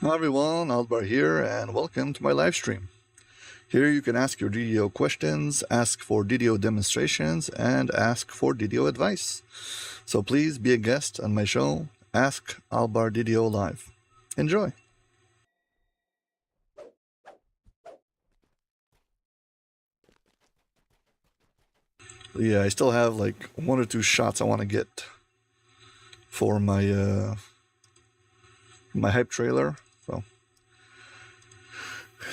Hi everyone, Aldbar here, and welcome to my live stream. Here you can ask your DDO questions, ask for DDO demonstrations, and ask for DDO advice. So please be a guest on my show, Ask Aldbar DDO Live. Enjoy! Yeah, I still have like one or two shots I want to get for my my hype trailer. So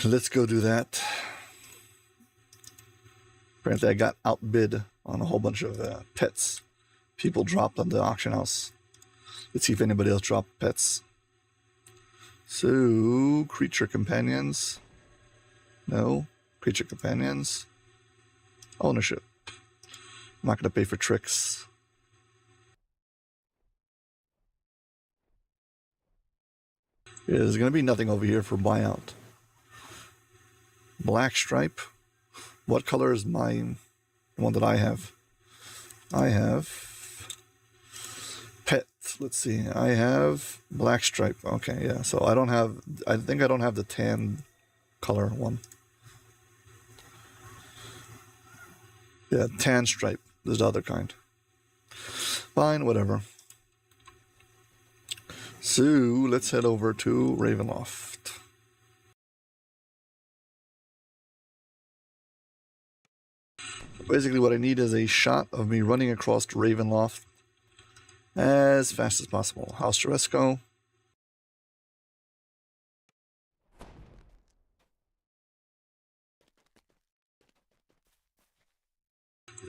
let's go do that. Apparently I got outbid on a whole bunch of pets people dropped on the auction house. Let's see if anybody else dropped pets. So, creature companions. No. Creature companions. Ownership. I'm not going to pay for tricks. Yeah, there's going to be nothing over here for buyout. Black stripe. What color is mine? The one that I have. I have pet. Let's see. I have black stripe. Okay, yeah. So I don't have. I think I don't have the tan color one. Yeah, tan stripe. There's the other kind. Fine, whatever. So let's head over to Ravenloft. Basically, what I need is a shot of me running across Ravenloft as fast as possible. House Teresco.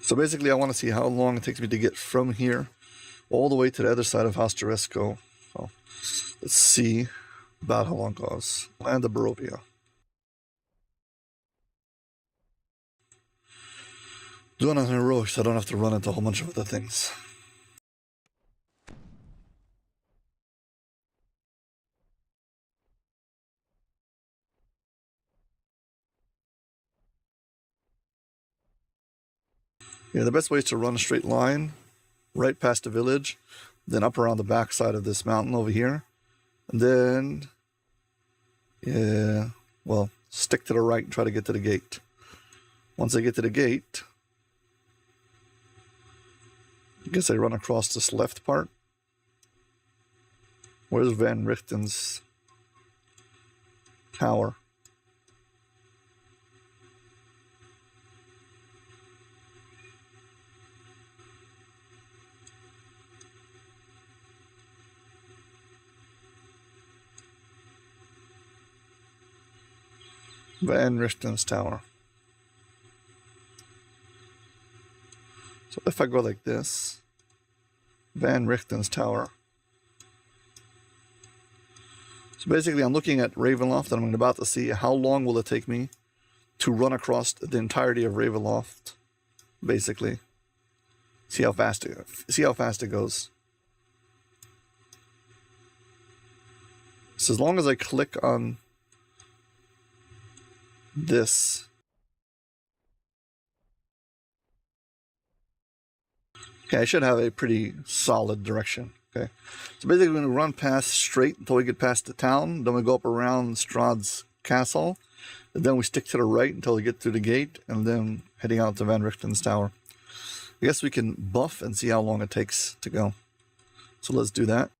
So basically, I want to see how long it takes me to get from here all the way to the other side of House Teresco. So let's see about how long it goes. Land of Barovia. Doing it on heroic so I don't have to run into a whole bunch of other things. Yeah, the best way is to run a straight line right past the village, then up around the back side of this mountain over here, and then, yeah, well, stick to the right and try to get to the gate. Once I get to the gate, I guess I run across this left part. Where's Van Richten's tower? Van Richten's tower. So if I go like this, Van Richten's tower. So basically I'm looking at Ravenloft and I'm about to see how long will it take me to run across the entirety of Ravenloft, basically. See how fast it goes. So as long as I click on this, okay, I should have a pretty solid direction. Okay, so basically we're going to run past straight until we get past the town. Then we go up around Strahd's castle. And then we stick to the right until we get through the gate. And then heading out to Van Richten's tower. I guess we can buff and see how long it takes to go. So let's do that.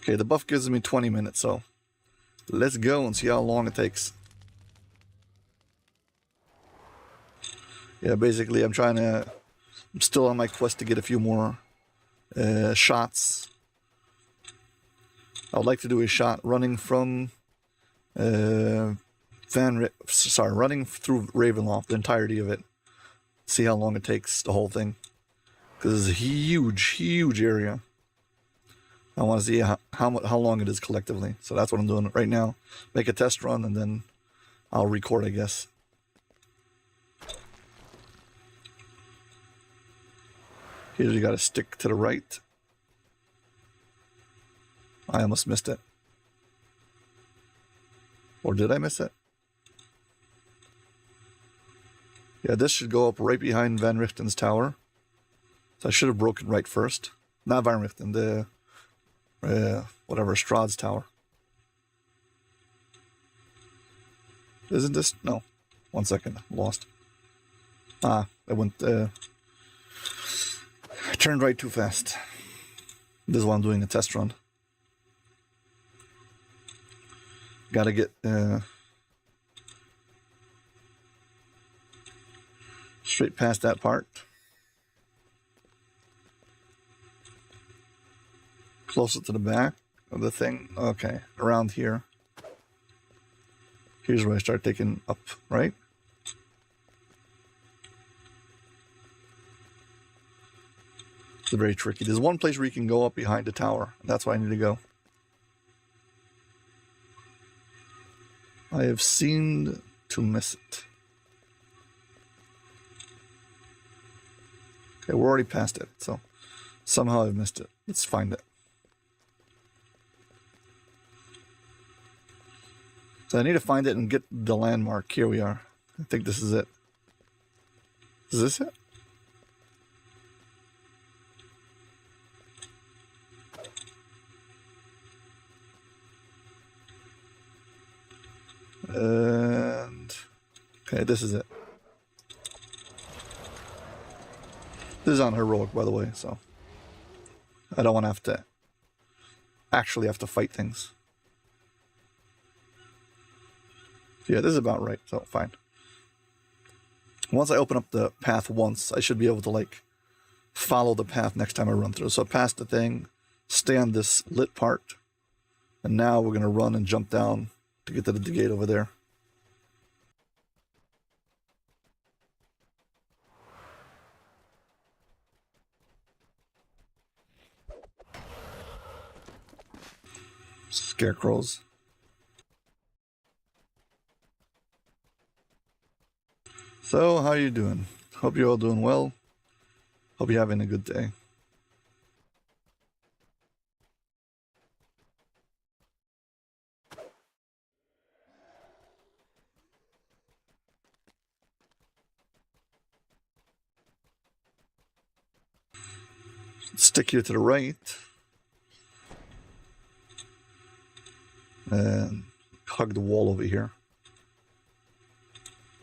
Okay, the buff gives me 20 minutes, so let's go and see how long it takes. Yeah, basically I'm still on my quest to get a few more shots. I would like to do a shot running from running through Ravenloft, the entirety of it. See how long it takes, the whole thing. Because it's a huge area. I want to see how long it is collectively. So that's what I'm doing right now. Make a test run and then I'll record, I guess. Here you got to stick to the right. I almost missed it. Or did I miss it? Yeah, this should go up right behind Van Richten's tower. So I should have broken right first. Not Varmrichten, the whatever, Strahd's tower. Isn't this? No. 1 second. Lost. I went... I turned right too fast. This is why I'm doing a test run. Gotta get... straight past that part. Closer to the back of the thing. Okay, around here. Here's where I start taking up, right? It's very tricky. There's one place where you can go up behind the tower. That's where I need to go. I have seemed to miss it. Okay, we're already past it, so somehow I've missed it. Let's find it. So I need to find it and get the landmark. Here we are. I think this is it. Is this it? And okay, this is it. This is on heroic, by the way, so I don't want to actually have to fight things. Yeah, this is about right, so fine. Once I open up the path once, I should be able to, like, follow the path next time I run through. So past the thing, stay on this lit part, and now we're going to run and jump down to get to the gate over there. Scarecrows. So, how are you doing? Hope you're all doing well. Hope you're having a good day. Stick here to the right. And hug the wall over here.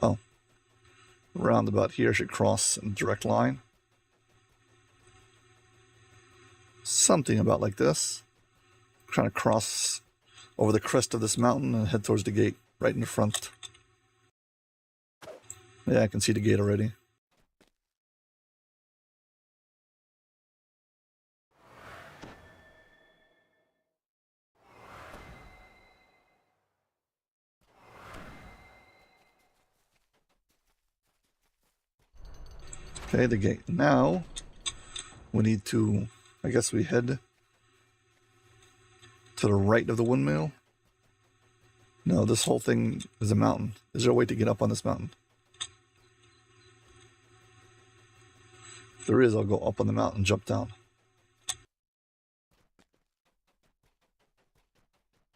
Oh. Roundabout here should cross in a direct line. Something about like this. I'm trying to cross over the crest of this mountain and head towards the gate right in the front. Yeah, I can see the gate already. Okay, the gate. Now, we need to, I guess we head to the right of the windmill. No, this whole thing is a mountain. Is there a way to get up on this mountain? If there is, I'll go up on the mountain and jump down.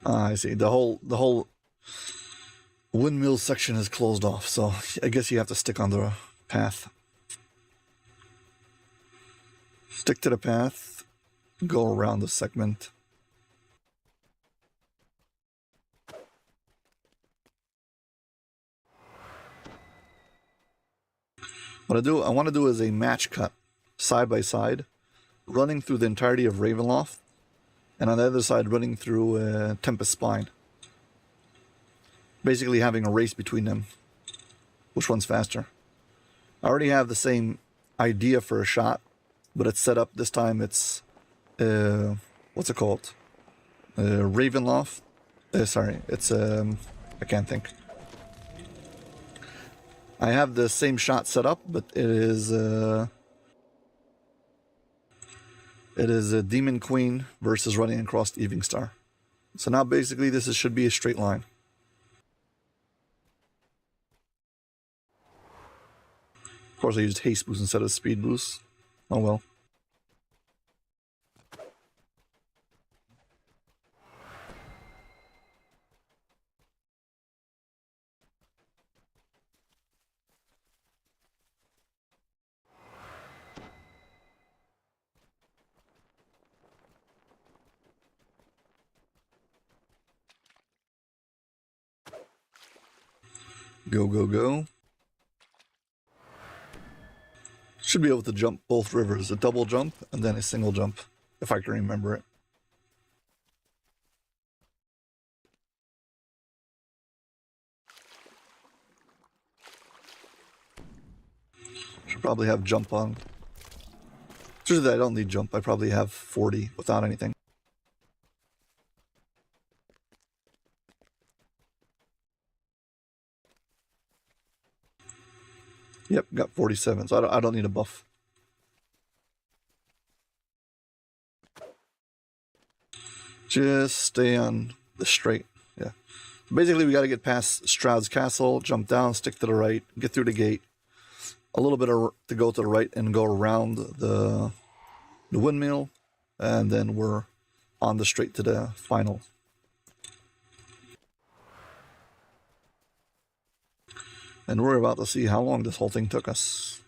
Ah, I see. The whole windmill section is closed off, so I guess you have to stick on the path. Stick to the path, go around the segment. What I want to do is a match cut, side by side, running through the entirety of Ravenloft, and on the other side running through Tempest Spine. Basically having a race between them. Which one's faster? I already have the same idea for a shot, but it's set up, this time it's, what's it called? Ravenloft? Sorry, it's, I can't think. I have the same shot set up, but it is a Demon Queen versus running across the Evening Star. So now basically this should be a straight line. Of course I used haste boost instead of speed boost. Oh well. Go, go, go. Should be able to jump both rivers, a double jump and then a single jump, if I can remember it. Should probably have jump on. It's just that I don't need jump, I probably have 40 without anything. Yep, got 47, so I don't need a buff. Just stay on the straight, yeah. Basically, we got to get past Stroud's Castle, jump down, stick to the right, get through the gate. A little bit to go to the right and go around the windmill, and then we're on the straight to the final. And we're about to see how long this whole thing took us.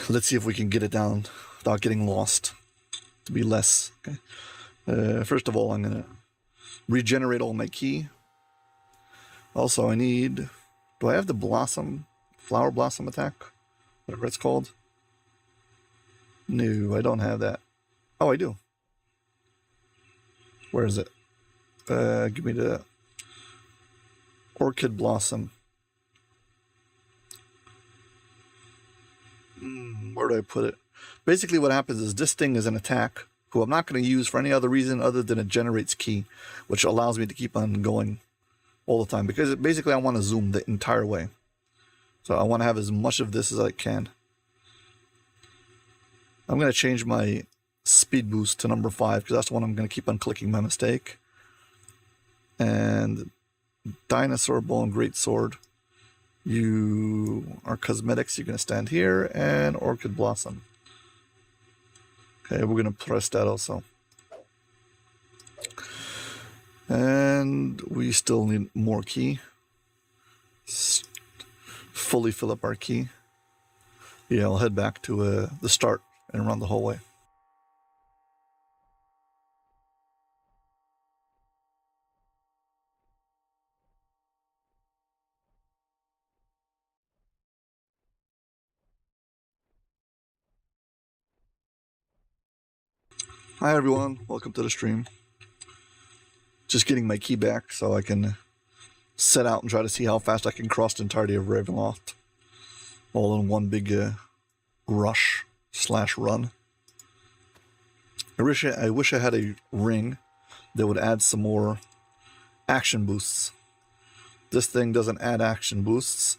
Let's see if we can get it down without getting lost. To be less. Okay. First of all, I'm going to regenerate all my ki. Also, I need... Do I have the blossom? Flower blossom attack? Whatever it's called. No, I don't have that. Oh, I do. Where is it? Give me the Orchid Blossom. Where do I put it? Basically what happens is this thing is an attack who I'm not going to use for any other reason other than it generates ki, which allows me to keep on going all the time. Because basically I want to zoom the entire way. So I want to have as much of this as I can. I'm going to change my speed boost to number 5 because that's the one I'm going to keep on clicking by mistake. And Dinosaur Bone Greatsword. You are cosmetics, you're going to stand here, and Orchid Blossom. Okay, we're going to press that also. And we still need more ki. Fully fill up our ki. Yeah, I'll head back to the start and run the whole way. Hi everyone, welcome to the stream. Just getting my ki back so I can set out and try to see how fast I can cross the entirety of Ravenloft. All in one big rush/run. I wish I had a ring that would add some more action boosts. This thing doesn't add action boosts.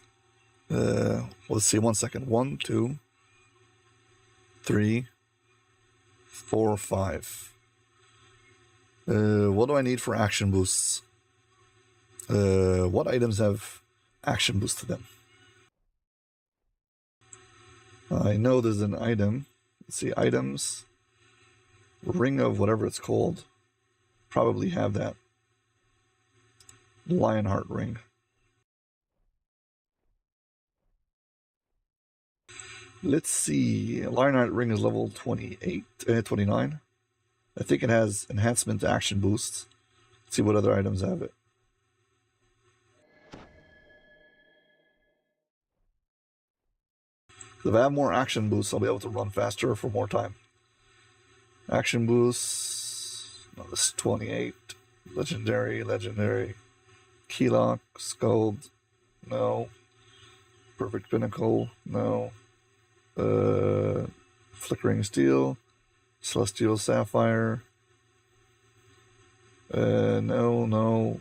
Let's see, 1 second. 1, 2, 3, 4, 5. What do I need for action boosts? What items have action boosts to them? I know there's an item. Let's see, items. Ring of whatever it's called. Probably have that. Lionheart ring. Let's see. Lionheart ring is level 29. I think it has enhancement to action boosts. Let's see what other items have it. If I have more action boosts, I'll be able to run faster for more time. Action boosts. No, this is 28. Legendary. Keylock, Scald. No. Perfect Pinnacle. No. Flickering Steel. Celestial Sapphire. No.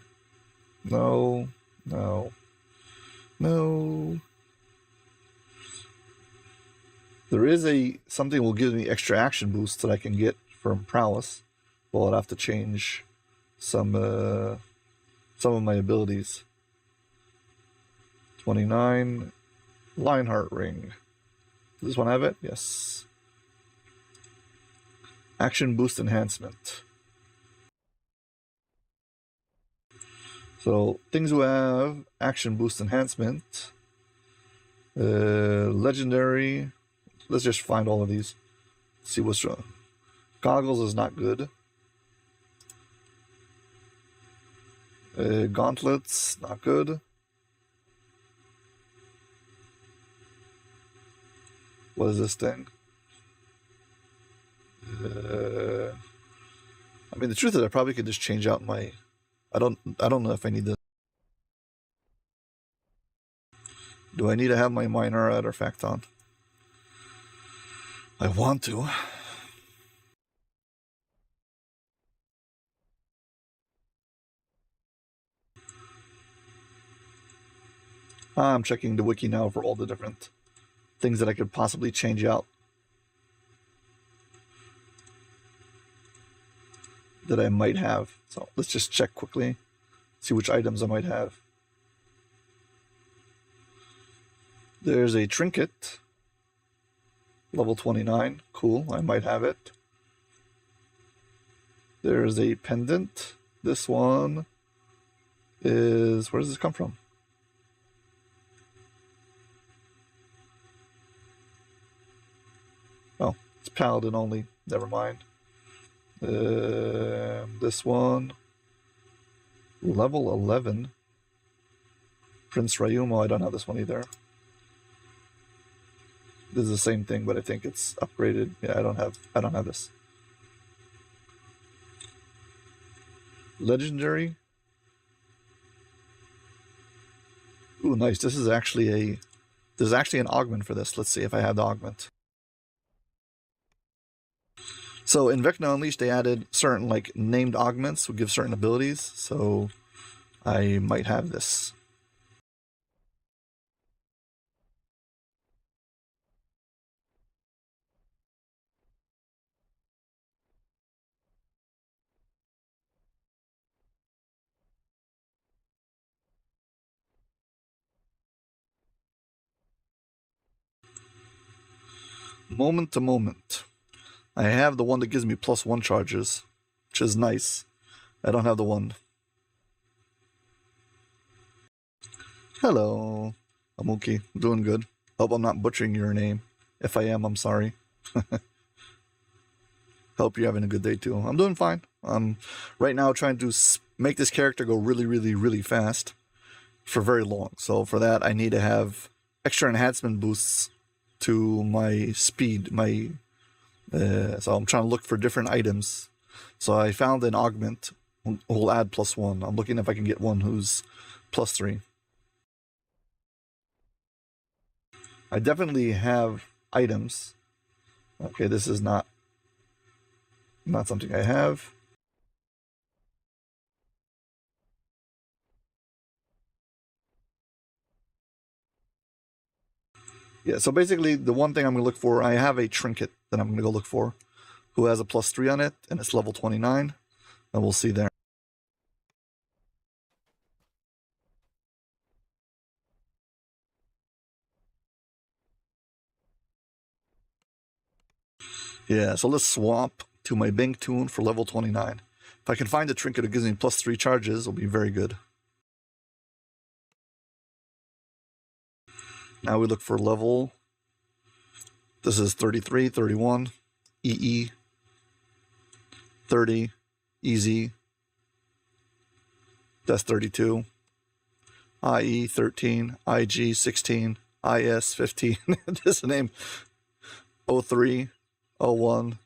There is something will give me extra action boosts that I can get from Prowess. Well, I'd have to change some of my abilities. 29. Lionheart Ring. Does this one have it? Yes. Action Boost Enhancement. So, things who have Action Boost Enhancement. Legendary. Let's just find all of these. See what's wrong. Goggles is not good. Gauntlets, not good. What is this thing? I mean, the truth is, I probably could just change out my. I don't know if I need this. Do I need to have my minor artifact on? I want to. I'm checking the wiki now for all the different things that I could possibly change out. That I might have. So let's just check quickly. See which items I might have. There's a trinket. Level 29. Cool. I might have it. There's a pendant. This one is... Where does this come from? Oh, it's paladin only. Never mind. This one. Level 11. Prince Rayumo. I don't have this one either. This is the same thing, but I think it's upgraded. Yeah, I don't have this. Legendary. Ooh, nice. This is actually there's actually an augment for this. Let's see if I have the augment. So in Vecna Unleashed, they added certain like named augments would give certain abilities. So I might have this. Moment to moment. I have the one that gives me +1 charges, which is nice. I don't have the one. Hello, Amuki. Doing good. Hope I'm not butchering your name. If I am, I'm sorry. Hope you're having a good day too. I'm doing fine. I'm right now trying to make this character go really, really, really fast for very long. So for that, I need to have extra enhancement boosts to my speed, so I'm trying to look for different items. So I found an augment who will add +1. I'm looking if I can get one who's +3. I definitely have items. Okay, this is not something I have. Yeah, so basically the one thing I'm going to look for, I have a trinket that I'm going to go look for, who has a +3 on it, and it's level 29, and we'll see there. Yeah, so let's swap to my Bank Tune for level 29. If I can find a trinket that gives me +3 charges, it'll be very good. Now we look for level. This is 33, 31, EE, 30, easy. That's 32. IE 13, IG 16, IS 15. This is the name. 03, 01,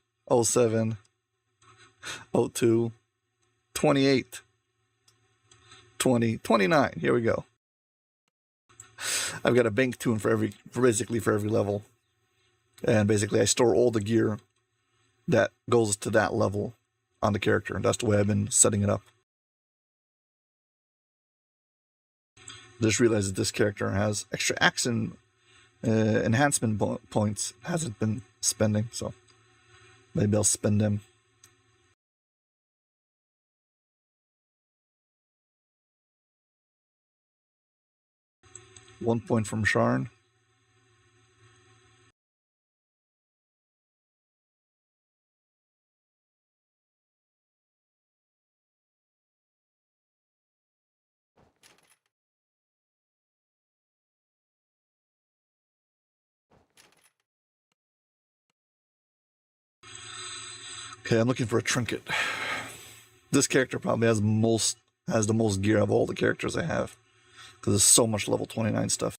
07, 02, 28, 20, 29. Here we go. I've got a bank tune basically for every level. And basically I store all the gear that goes to that level on the character. And that's the way I've been setting it up. Just realized that this character has extra action enhancement points. Hasn't been spending, so maybe I'll spend them. One point from Sharn. Okay, I'm looking for a trinket. This character probably has the most gear of all the characters I have, because there's so much level 29 stuff.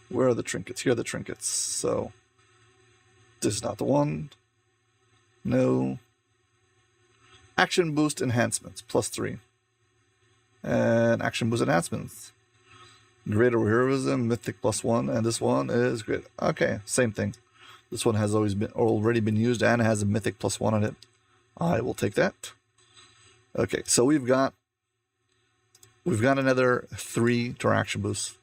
Where are the trinkets? Here are the trinkets. So this is not the one. No. Action boost enhancements, +3. And action boost enhancements. Greater heroism, mythic +1, and this one is great. Okay, same thing. This one has already been used and has a mythic +1 on it. I will take that. Okay, so we've got another 3 to our action boost.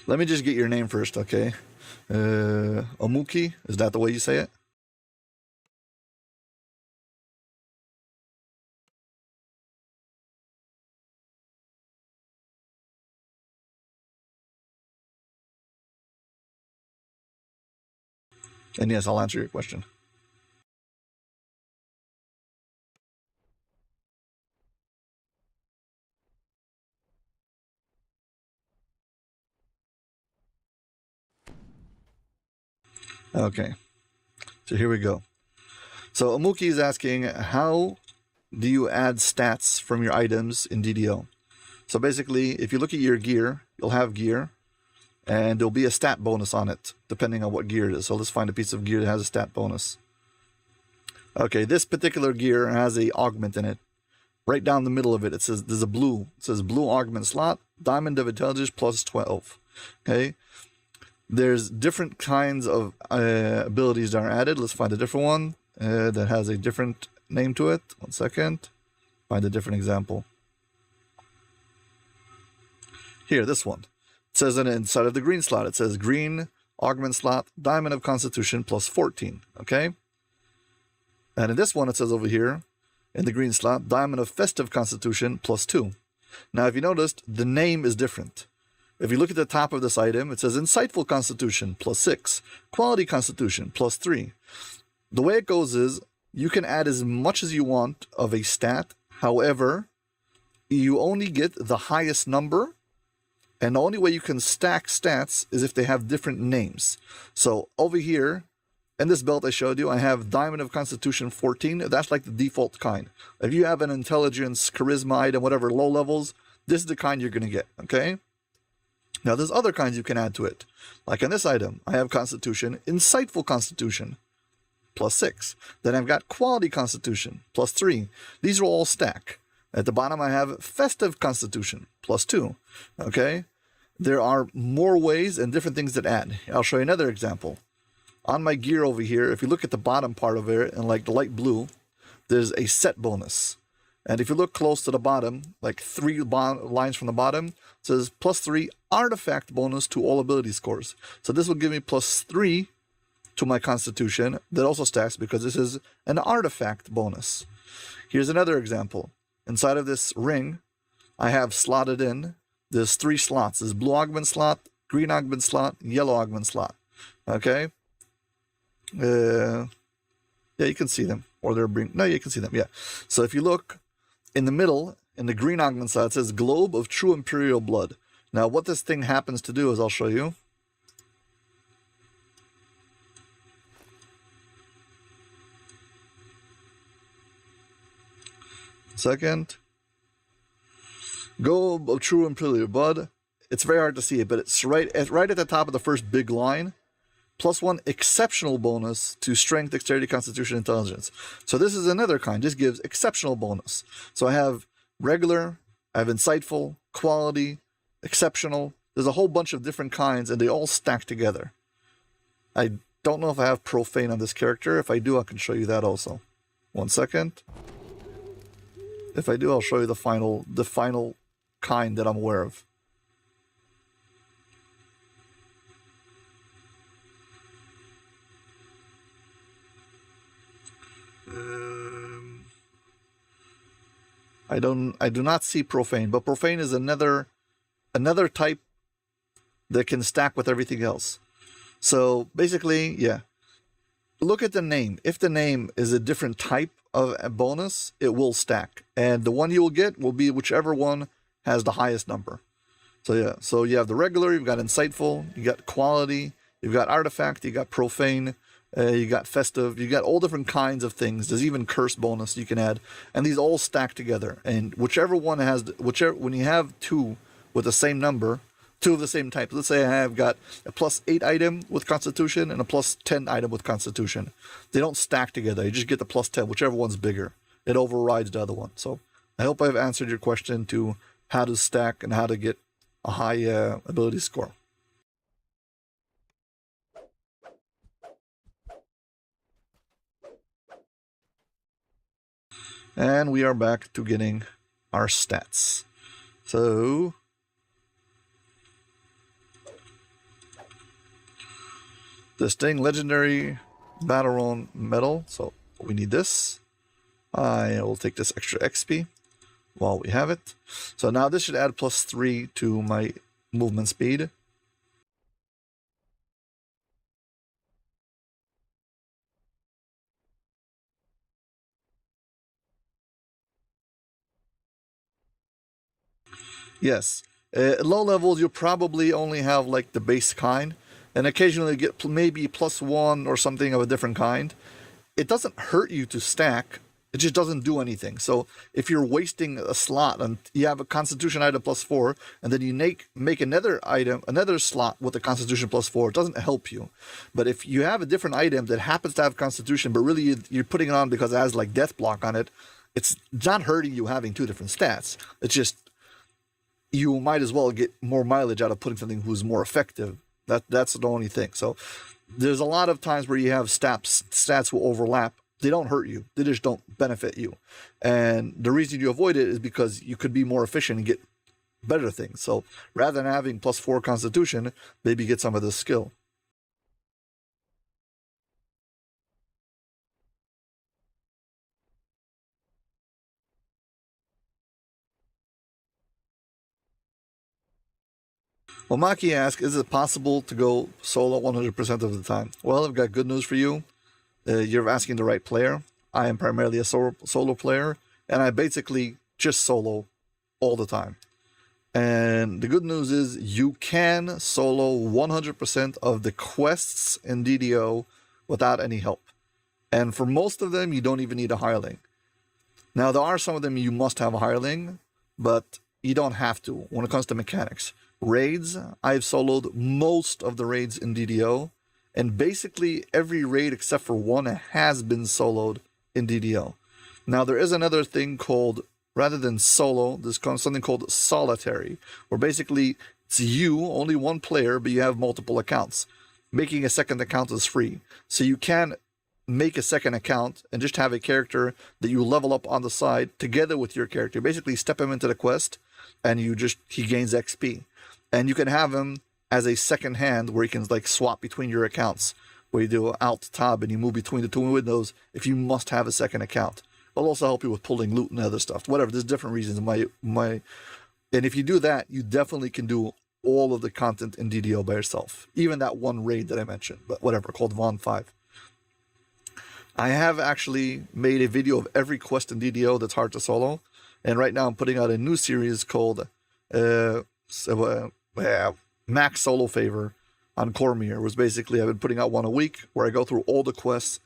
Let me just get your name first, okay? Omuki, is that the way you say it? And yes, I'll answer your question. Okay, so here we go. So Omuki is asking, how do you add stats from your items in DDO? So basically, if you look at your gear, you'll have gear, and there'll be a stat bonus on it, depending on what gear it is. So let's find a piece of gear that has a stat bonus. Okay, this particular gear has a augment in it. Right down the middle of it, it says there's a blue. It says blue augment slot, diamond of intelligence +12. Okay, there's different kinds of abilities that are added. Let's find a different one that has a different name to it. 1 second. Find a different example. Here, this one. It says inside of the green slot, it says green augment slot, diamond of constitution +14. Okay, and in this one, it says over here, in the green slot, diamond of festive constitution +2. Now, if you noticed, the name is different. If you look at the top of this item, it says insightful constitution +6, quality constitution +3. The way it goes is, you can add as much as you want of a stat. However, you only get the highest number, and the only way you can stack stats is if they have different names. So over here, in this belt I showed you, I have Diamond of Constitution 14. That's like the default kind. If you have an intelligence, charisma item, whatever, low levels, this is the kind you're going to get, okay? Now, there's other kinds you can add to it. Like in this item, I have Constitution, Insightful Constitution, +6. Then I've got Quality Constitution, +3. These are all stack. At the bottom, I have Festive Constitution, +2. Okay? There are more ways and different things that add. I'll show you another example. On my gear over here, if you look at the bottom part of it, and like the light blue, there's a set bonus. And if you look close to the bottom, like 3 lines from the bottom, it says +3 artifact bonus to all ability scores. So this will give me +3 to my constitution. That also stacks because this is an artifact bonus. Here's another example. Inside of this ring, I have slotted in, there's 3 slots. There's blue augment slot, green augment slot, yellow augment slot. Okay? Yeah, you can see them. Or they're no, you can see them, yeah. So if you look in the middle, in the green augment slot, it says Globe of True Imperial Blood. Now, what this thing happens to do is, I'll show you. Second. Globe of True Imperial Blood. It's very hard to see it, but it's right at the top of the first big line. +1 exceptional bonus to strength, dexterity, constitution, intelligence. So this is another kind. This gives exceptional bonus. So I have regular, I have insightful, quality, exceptional. There's a whole bunch of different kinds, and they all stack together. I don't know if I have profane on this character. If I do, I can show you that also. 1 second. If I do, I'll show you the final kind that I'm aware of. I do not see profane, but profane is another type that can stack with everything else. So basically, yeah, look at the name. If the name is a different type of a bonus, it will stack. And the one you will get will be whichever one has the highest number. So yeah, so you have the regular, you've got insightful, you got quality, you've got artifact, you got profane, you got festive, you got all different kinds of things. There's even curse bonus you can add, and these all stack together. And whichever one has, when you have two with the same number, two of the same type. Let's say I have got a +8 item with Constitution and a +10 item with Constitution. They don't stack together. You just get the +10, whichever one's bigger. It overrides the other one. So I hope I've answered your question to how to stack and how to get a high ability score. And we are back to getting our stats. So this thing, legendary battle medal. So we need this. I will take this extra XP while we have it. So now this should add +3 to my movement speed. Yes. At low levels, you'll probably only have like the base kind, and occasionally get maybe +1 or something of a different kind. It doesn't hurt you to stack. It just doesn't do anything. So if you're wasting a slot and you have a Constitution item +4, and then you make another item, another slot with a Constitution +4, it doesn't help you. But if you have a different item that happens to have Constitution, but really you're putting it on because it has like Death Block on it, it's not hurting you having two different stats. It's just you might as well get more mileage out of putting something who's more effective. That's the only thing. So there's a lot of times where you have stats will overlap. They don't hurt you. They just don't benefit you. And the reason you avoid it is because you could be more efficient and get better things. So rather than having +4 Constitution, maybe get some of this skill. Well, Maki asks, is it possible to go solo 100% of the time? Well, I've got good news for you. You're asking the right player. I am primarily a solo player, and I basically just solo all the time. And the good news is you can solo 100% of the quests in DDO without any help. And for most of them, you don't even need a hireling. Now, there are some of them you must have a hireling, but you don't have to when it comes to mechanics. Raids, I've soloed most of the raids in DDO, and basically every raid except for one has been soloed in DDO. Now, there is another thing called, rather than solo, there's something called solitary, where basically it's you, only one player, but you have multiple accounts. Making a second account is free. So you can make a second account and just have a character that you level up on the side together with your character. Basically step him into the quest and he gains XP. And you can have him as a second hand where you can like swap between your accounts, where you do Alt Tab and you move between the two windows if you must have a second account. It'll also help you with pulling loot and other stuff. Whatever, there's different reasons. And if you do that, you definitely can do all of the content in DDO by yourself. Even that one raid that I mentioned, but whatever, called Von 5. I have actually made a video of every quest in DDO that's hard to solo. And right now I'm putting out a new series called Max Solo Favor on Cormier, was basically I've been putting out one a week where I go through all the quests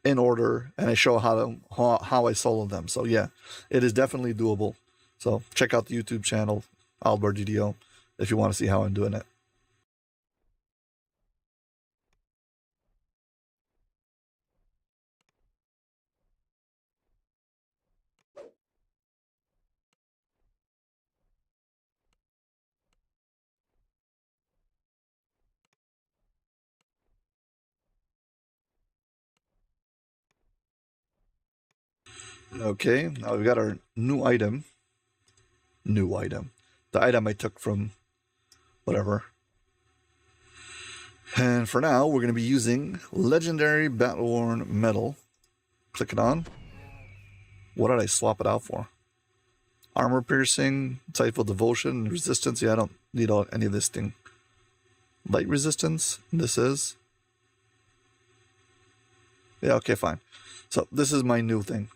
in order and I show how I solo them. So yeah, it is definitely doable. So check out the YouTube channel, Aldbar DDO, if you want to see how I'm doing it. Okay, now we've got our new item. The item I took from whatever. And for now, we're going to be using Legendary Battle-Worn Metal. Click it on. What did I swap it out for? Armor piercing, Insightful Devotion, Resistance. Yeah, I don't need any of this thing. Light resistance, this is. Yeah, okay, fine. So this is my new thing.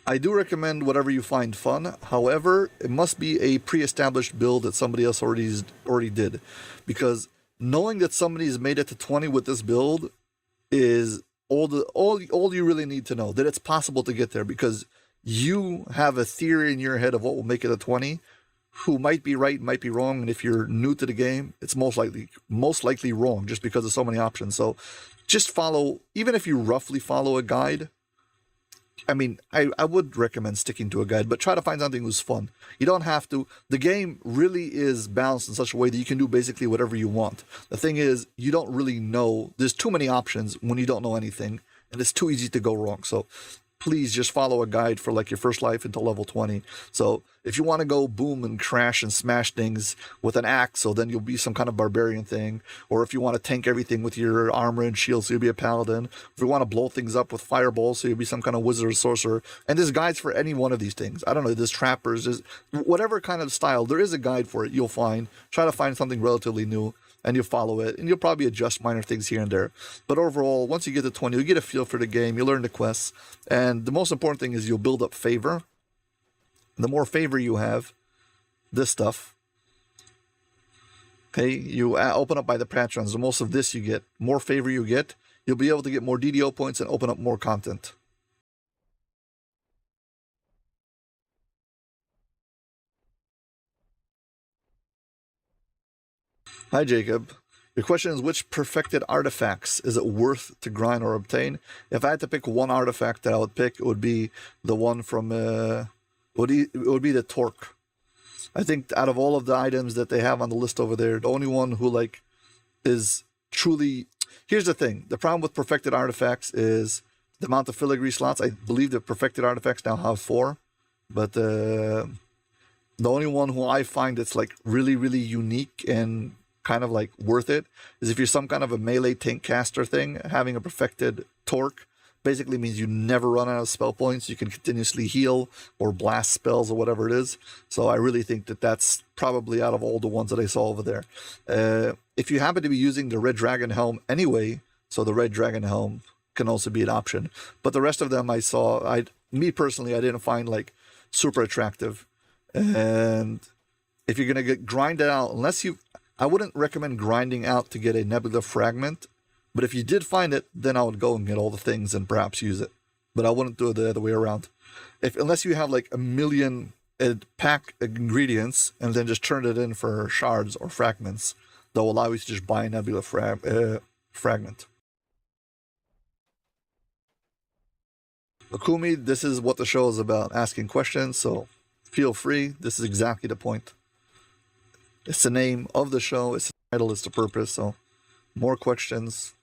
I do recommend whatever you find fun. However, it must be a pre-established build that somebody else already did, because knowing that somebody's made it to 20 with this build is all you really need to know, that it's possible to get there, because you have a theory in your head of what will make it a 20, who might be right, might be wrong, and if you're new to the game, it's most likely wrong, just because of so many options. So just follow, even if you roughly follow a guide. I mean, I would recommend sticking to a guide, but try to find something that's fun. You don't have to. The game really is balanced in such a way that you can do basically whatever you want. The thing is, you don't really know. There's too many options when you don't know anything, and it's too easy to go wrong. So please just follow a guide for like your first life until level 20. So if you want to go boom and crash and smash things with an axe, so then you'll be some kind of barbarian thing. Or if you want to tank everything with your armor and shield, so you'll be a paladin. If you want to blow things up with fireballs, so you'll be some kind of wizard or sorcerer. And there's guides for any one of these things. I don't know, there's trappers, there's whatever kind of style. There is a guide for it, you'll find. Try to find something relatively new, and you'll follow it, and you'll probably adjust minor things here and there. But overall, once you get to 20, you get a feel for the game, you learn the quests, and the most important thing is you'll build up favor. The more favor you have, this stuff, okay, you open up by the patrons, the most of this you get, more favor you get, you'll be able to get more DDO points and open up more content. Hi, Jacob. Your question is, which perfected artifacts is it worth to grind or obtain? If I had to pick one artifact that I would pick, it would be the one from, it would be the torque. I think out of all of the items that they have on the list over there, the only one who like is truly... Here's the thing. The problem with perfected artifacts is the amount of filigree slots. I believe the perfected artifacts now have 4, but the only one who I find that's like really, really unique and kind of like worth it is if you're some kind of a melee tank caster thing. Having a perfected torque basically means you never run out of spell points. You can continuously heal or blast spells or whatever it is. So I really think that that's probably out of all the ones that I saw over there. If you happen to be using the Red Dragon Helm anyway, so the Red Dragon Helm can also be an option. But the rest of them I saw, me personally, I didn't find like super attractive. And if you're going to grind it out, I wouldn't recommend grinding out to get a Nebula Fragment. But if you did find it, then I would go and get all the things and perhaps use it. But I wouldn't do it the other way around. Unless you have like a million pack ingredients and then just turn it in for shards or fragments, they'll allow you to just buy a Nebula Fragment. Akumi, this is what the show is about, asking questions, so feel free. This is exactly the point. It's the name of the show, it's the title, it's the purpose, so more questions.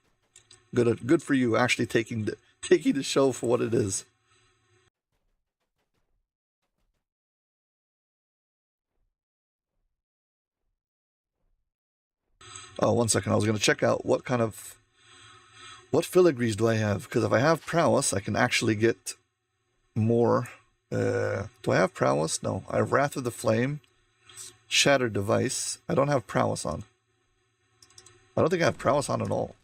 Good for you, actually taking the show for what it is. Oh, 1 second, I was going to check out what filigrees do I have, because if I have prowess, I can actually get more. Do I have prowess? No, I have Wrath of the Flame, Shattered Device. I don't have prowess on. I don't think I have prowess on at all.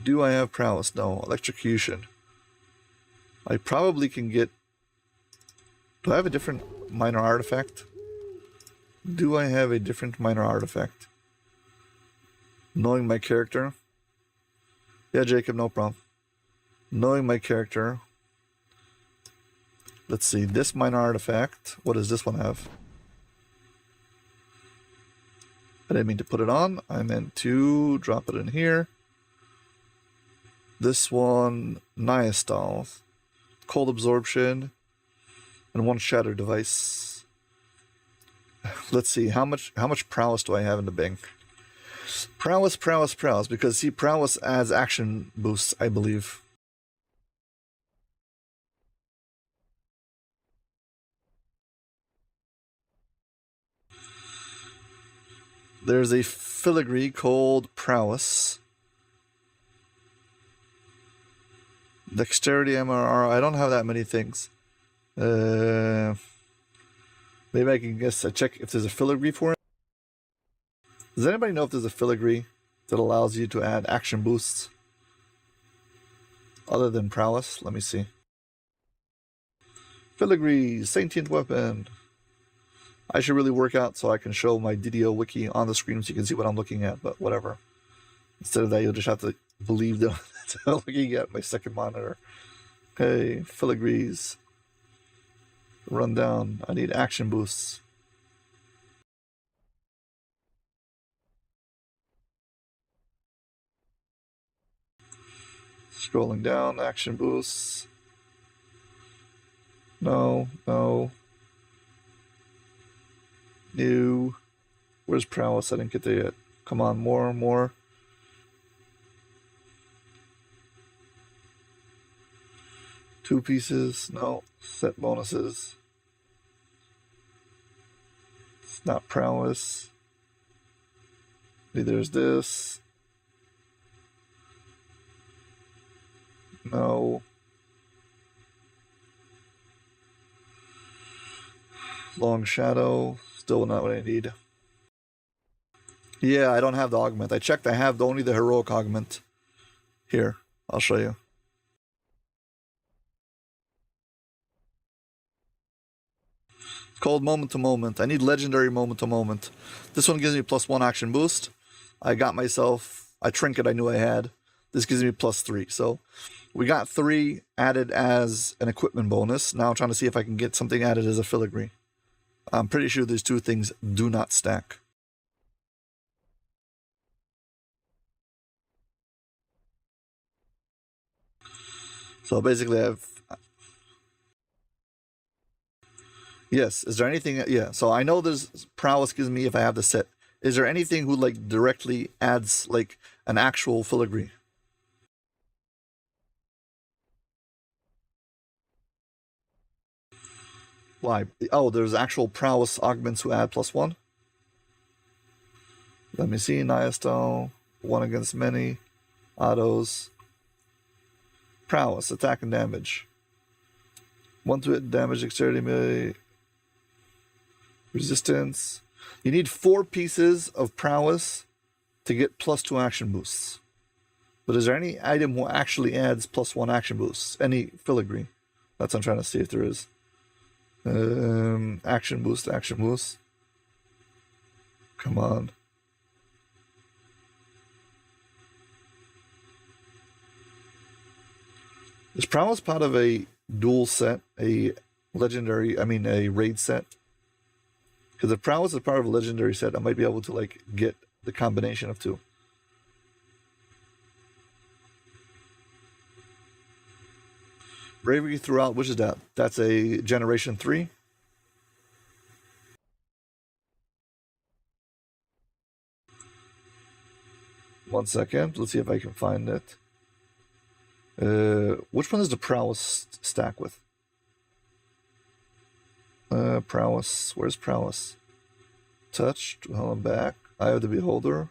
Do I have prowess? No. Electrocution. I probably can get... Do I have a different minor artifact? Do I have a different minor artifact? Knowing my character? Yeah, Jacob, no problem. Knowing my character... Let's see, this minor artifact, what does this one have? I didn't mean to put it on, I meant to drop it in here. This one, Niastal, Cold Absorption, and 1 Shattered Device. Let's see, how much prowess do I have in the bank? Prowess, because see, prowess adds action boosts, I believe. There's a filigree called Prowess. Dexterity, MRR, I don't have that many things. Maybe I can guess. I check if there's a filigree for it. Does anybody know if there's a filigree that allows you to add action boosts other than prowess? Let me see. Filigree, sentient weapon. I should really work out so I can show my DDO wiki on the screen so you can see what I'm looking at, but whatever. Instead of that, you'll just have to believe that I'm looking at my second monitor. Okay, filigrees. Run down. I need action boosts. Scrolling down, action boosts. No, no. New. Where's prowess? I didn't get there yet. Come on, more, more. Two pieces. No. Set bonuses. It's not prowess. Neither is this. No. Long shadow. Still not what I need. Yeah, I don't have the augment. I checked. I have only the heroic augment. Here, I'll show you. It's called moment to moment. I need legendary moment to moment. This one gives me +1 action boost. I got myself a trinket I knew I had. This gives me +3. So we got 3 added as an equipment bonus. Now I'm trying to see if I can get something added as a filigree. I'm pretty sure these two things do not stack. So basically I've... Yes, is there anything... Yeah, so I know there's prowess gives me if I have the set. Is there anything who like directly adds like an actual filigree? Why? Oh, there's actual prowess augments who add +1. Let me see. Niastone, 1 against many, autos, prowess, attack and damage. 1 to hit, damage, dexterity, melee, resistance. You need 4 pieces of prowess to get +2 action boosts. But is there any item who actually adds +1 action boosts? Any filigree? That's what I'm trying to see if there is. Action boost, action boost. Come on. Is prowess part of a dual set, a legendary, a raid set? Because if prowess is part of a legendary set, I might be able to like get the combination of 2. Bravery throughout, which is that? That's a generation 3. One second. Let's see if I can find it. Which one is the prowess stack with? Prowess. Where's prowess? Touch. Hold on back. Eye of the Beholder.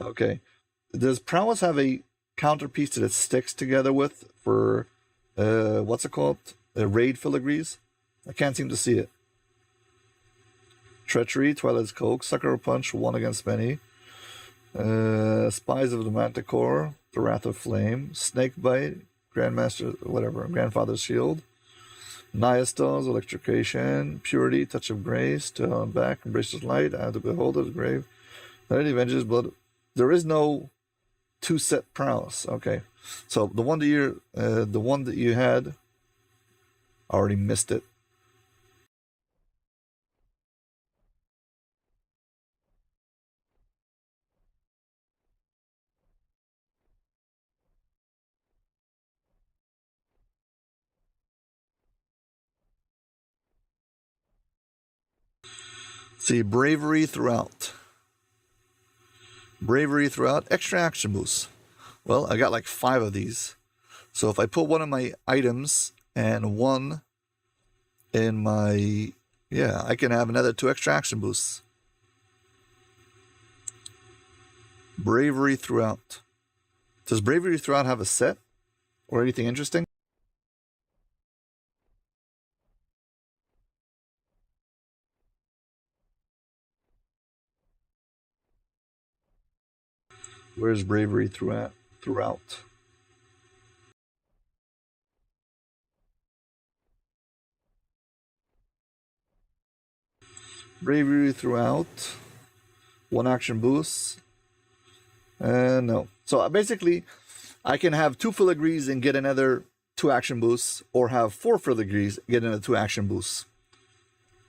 Okay. Does prowess have a counterpiece that it sticks together with for what's it called? Raid filigrees? I can't seem to see it. Treachery, Twilight's Coke, Sucker Punch, 1 against many. Spies of the Manticore, The Wrath of Flame, Snakebite, Grandmaster, whatever, Grandfather's Shield, Niastone's Electrocation, Purity, Touch of Grace, Tail on Back, Embraces Light, Eye of the Beholder, The Grave, Night Avenges, Blood. There is no 2-set prowess. Okay, so the one that you had, I already missed it. See, bravery throughout. Bravery throughout, extra action boosts. Well, I got like 5 of these. So if I put one of my items and one in my... Yeah, I can have another 2 extra action boosts. Bravery throughout. Does bravery throughout have a set or anything interesting? Where's bravery throughout? Bravery throughout. One action boost. No. So basically, I can have 2 filigrees and get another 2 action boosts, or have 4 filigrees and get another 2 action boosts.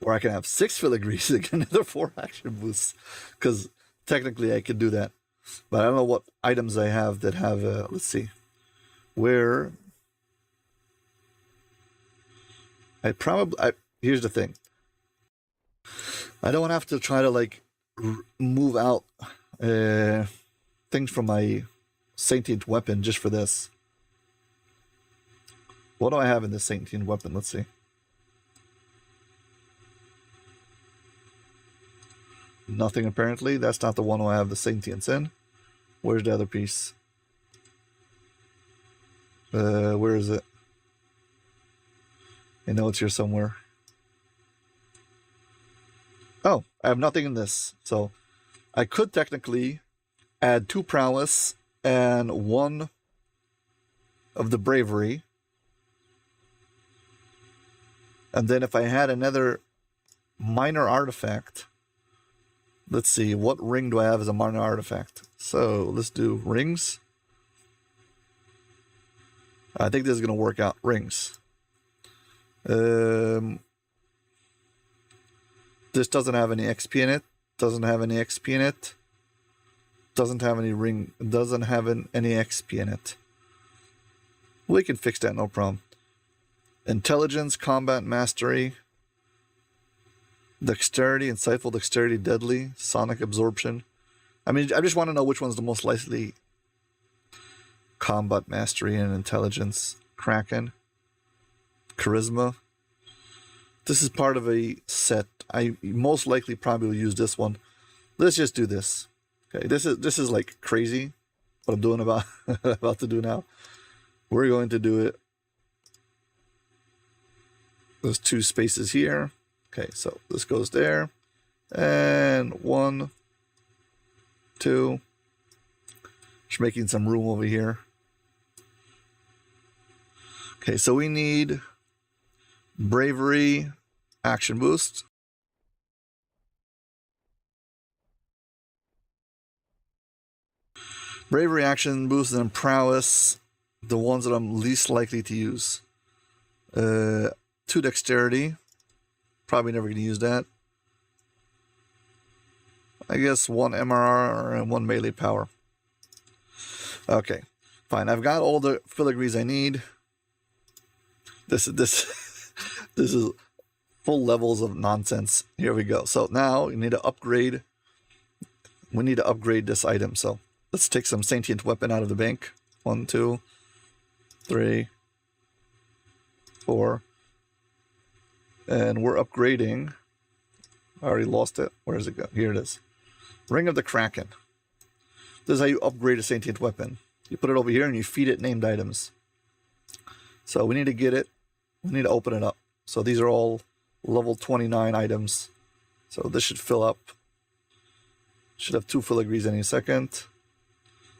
Or I can have 6 filigrees and get another 4 action boosts. Because technically I could do that. But I don't know what items I have that have, let's see. Where here's the thing. I don't have to try to like move out things from my sentient weapon just for this. What do I have in this sentient weapon? Let's see. Nothing apparently. That's not the one I have the sentience in. Where's the other piece? Where is it? I know it's here somewhere. Oh, I have nothing in this. So I could technically add 2 prowess and 1 of the bravery. And then if I had another minor artifact, let's see, what ring do I have as a minor artifact? So let's do rings. I think this is going to work out. Rings. This doesn't have any XP in it. Doesn't have any XP in it. Doesn't have any ring. Doesn't have any XP in it. We can fix that, no problem. Intelligence, combat mastery, dexterity, insightful dexterity, deadly, sonic absorption. I mean, I just want to know which one's the most likely. Combat mastery and intelligence, Kraken, charisma. This is part of a set. I most likely probably will use this one. Let's just do this. Okay, this is like crazy what I'm doing about to do now. We're going to do it. There's 2 spaces here. Okay, so this goes there. And 1, 2. Just making some room over here. Okay, so we need bravery, action boost. Bravery, action boost, and prowess, the ones that I'm least likely to use. 2 dexterity. Probably never going to use that. I guess 1 MRR and 1 melee power. Okay, fine. I've got all the filigrees I need. This is full levels of nonsense. Here we go. So now we need to upgrade. We need to upgrade this item. So let's take some sentient weapon out of the bank. 1, 2, 3, 4. And we're upgrading. I already lost it. Where does it go? Here it is. Ring of the Kraken. This is how you upgrade a sentient weapon. You put it over here and you feed it named items. So we need to get it. We need to open it up. So these are all level 29 items. So this should fill up. Should have 2 filigrees any second.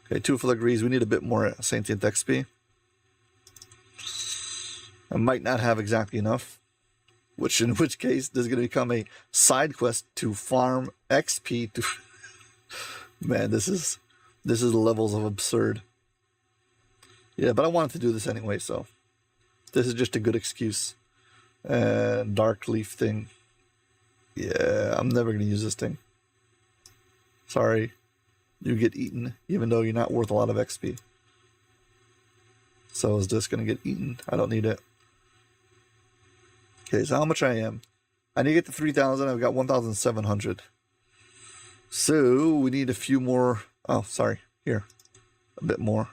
Okay, 2 filigrees. We need a bit more sentient XP. I might not have exactly enough. In which case, this is going to become a side quest to farm XP. Man, this is the levels of absurd. Yeah, but I wanted to do this anyway, so this is just a good excuse. Dark leaf thing. Yeah, I'm never going to use this thing. Sorry. You get eaten, even though you're not worth a lot of XP. So is this going to get eaten? I don't need it. Okay, so how much I am? I need to get to 3,000. I've got 1,700. So we need a few more. Oh, sorry. Here. A bit more.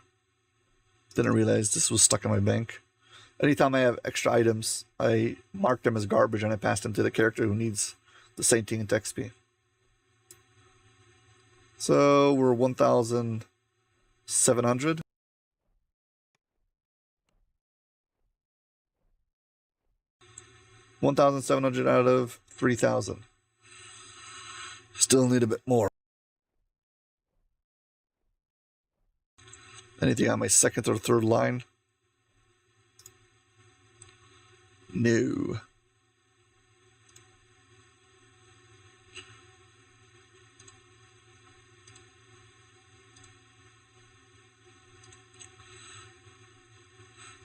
Didn't realize this was stuck in my bank. Anytime I have extra items, I mark them as garbage and I pass them to the character who needs the sentient XP. So we're 1,700. $1,700 out of 3,000. Still need a bit more. Anything on my second or third line? No.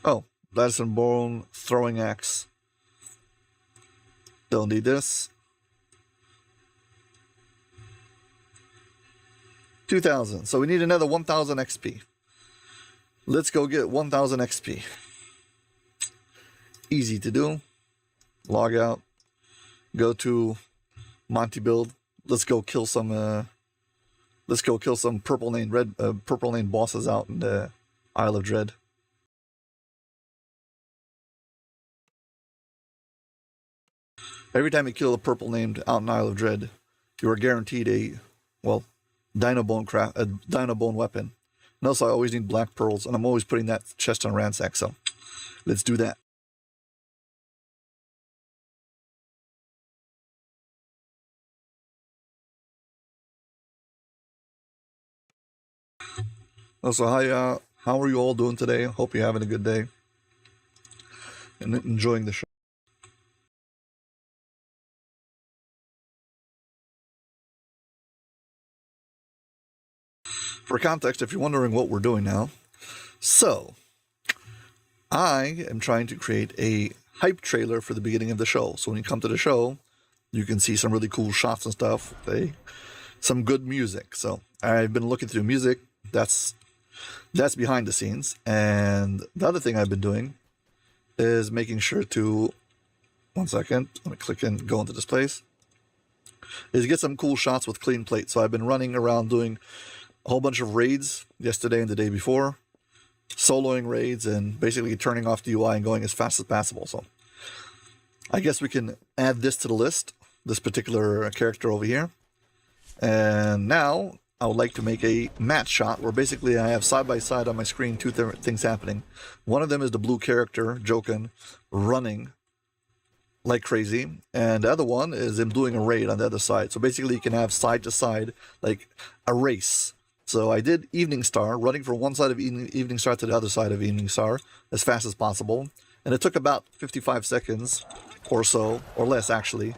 Oh, that's a bone throwing axe. Don't need this. 2,000. So we need another 1,000 XP. Let's go get 1,000 XP. Easy to do. Log out. Go to Monty build. Let's go kill some. Let's go kill some purple named bosses out in the Isle of Dread. Every time you kill a purple named out in Isle of Dread, you are guaranteed a dino bone weapon. And also, I always need black pearls, and I'm always putting that chest on ransack. So let's do that. Also, hi, how are you all doing today? Hope you're having a good day and enjoying the show. For context, if you're wondering what we're doing now, so I am trying to create a hype trailer for the beginning of the show. So when you come to the show, you can see some really cool shots and stuff, some good music. So I've been looking through music. That's behind the scenes. And the other thing I've been doing is making sure to, one second, let me click and go into this place, is get some cool shots with clean plate. So I've been running around doing a whole bunch of raids yesterday and the day before, soloing raids and basically turning off the UI and going as fast as possible. So I guess we can add this to the list, this particular character over here. And now I would like to make a match shot where basically I have side by side on my screen two things happening. One of them is the blue character, Jokin, running like crazy, and the other one is him doing a raid on the other side. So basically you can have side to side, like a race. So I did Evening Star, running from one side of Evening Star to the other side of Evening Star as fast as possible. And it took about 55 seconds or so, or less actually,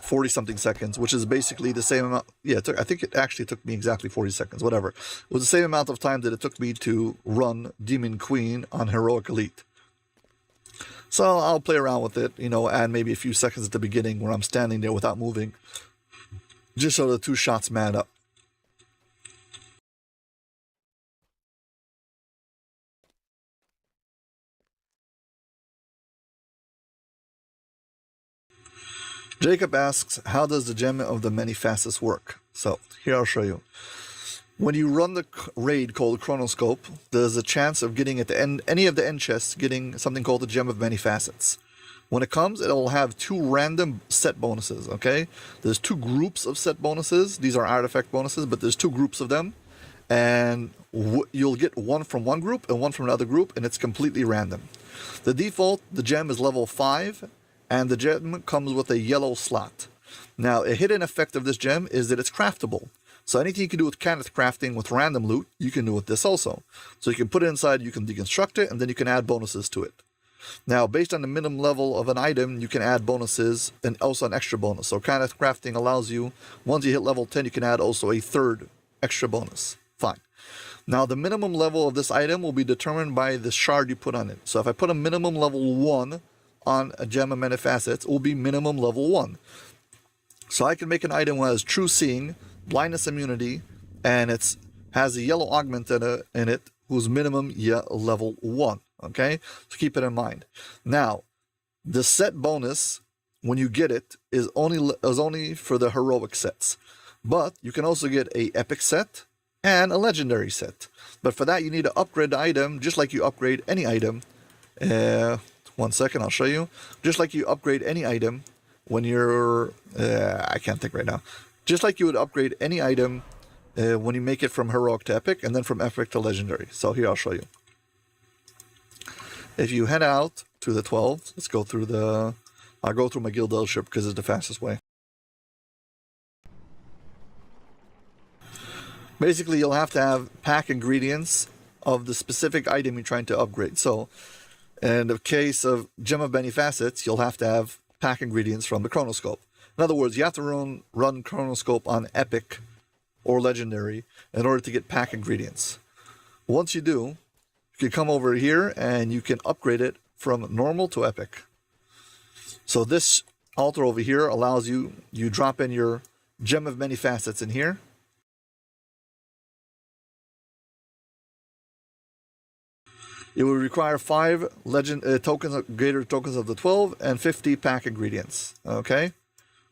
40-something seconds, which is basically the same amount. Yeah, I think it actually took me exactly 40 seconds, whatever. It was the same amount of time that it took me to run Demon Queen on Heroic Elite. So I'll play around with it, add maybe a few seconds at the beginning where I'm standing there without moving, just so the two shots man up. Jacob asks, how does the Gem of the Many Facets work? So here I'll show you. When you run the raid called Chronoscope, there's a chance of getting at the end, any of the end chests, getting something called the Gem of Many Facets. When it comes, it'll have two random set bonuses, okay? There's two groups of set bonuses. These are artifact bonuses, but there's two groups of them. And you'll get one from one group and one from another group, and it's completely random. The default, the gem is level 5, and the gem comes with a yellow slot. Now, a hidden effect of this gem is that it's craftable. So anything you can do with Kenneth crafting with random loot, you can do with this also. So you can put it inside, you can deconstruct it, and then you can add bonuses to it. Now, based on the minimum level of an item, you can add bonuses and also an extra bonus. So Kenneth crafting allows you, once you hit level 10, you can add also a third extra bonus. Fine. Now, the minimum level of this item will be determined by the shard you put on it. So if I put a minimum level 1 on a Gem of Many Facets, it will be minimum level 1. So I can make an item that has True Seeing, Blindness Immunity, and it has a yellow augment in it whose minimum level 1. Okay? So keep it in mind. Now, the set bonus, when you get it, is only for the heroic sets. But you can also get a epic set and a legendary set. But for that, you need to upgrade the item just like you upgrade any item. 1 second, I'll show you. Just like you upgrade any item when you're... I can't think right now. Just like you would upgrade any item when you make it from heroic to epic, and then from epic to legendary. So here, I'll show you. If you head out to the 12, let's go through the... I'll go through my guild eldership because it's the fastest way. Basically, you'll have to have pack ingredients of the specific item you're trying to upgrade. So, in the case of Gem of Many Facets, you'll have to have pack ingredients from the Chronoscope. In other words, you have to run Chronoscope on Epic or Legendary in order to get pack ingredients. Once you do, you can come over here and you can upgrade it from normal to Epic. So this altar over here allows you drop in your Gem of Many Facets in here. It will require 5 greater tokens of the 12 and 50 pack ingredients. Okay?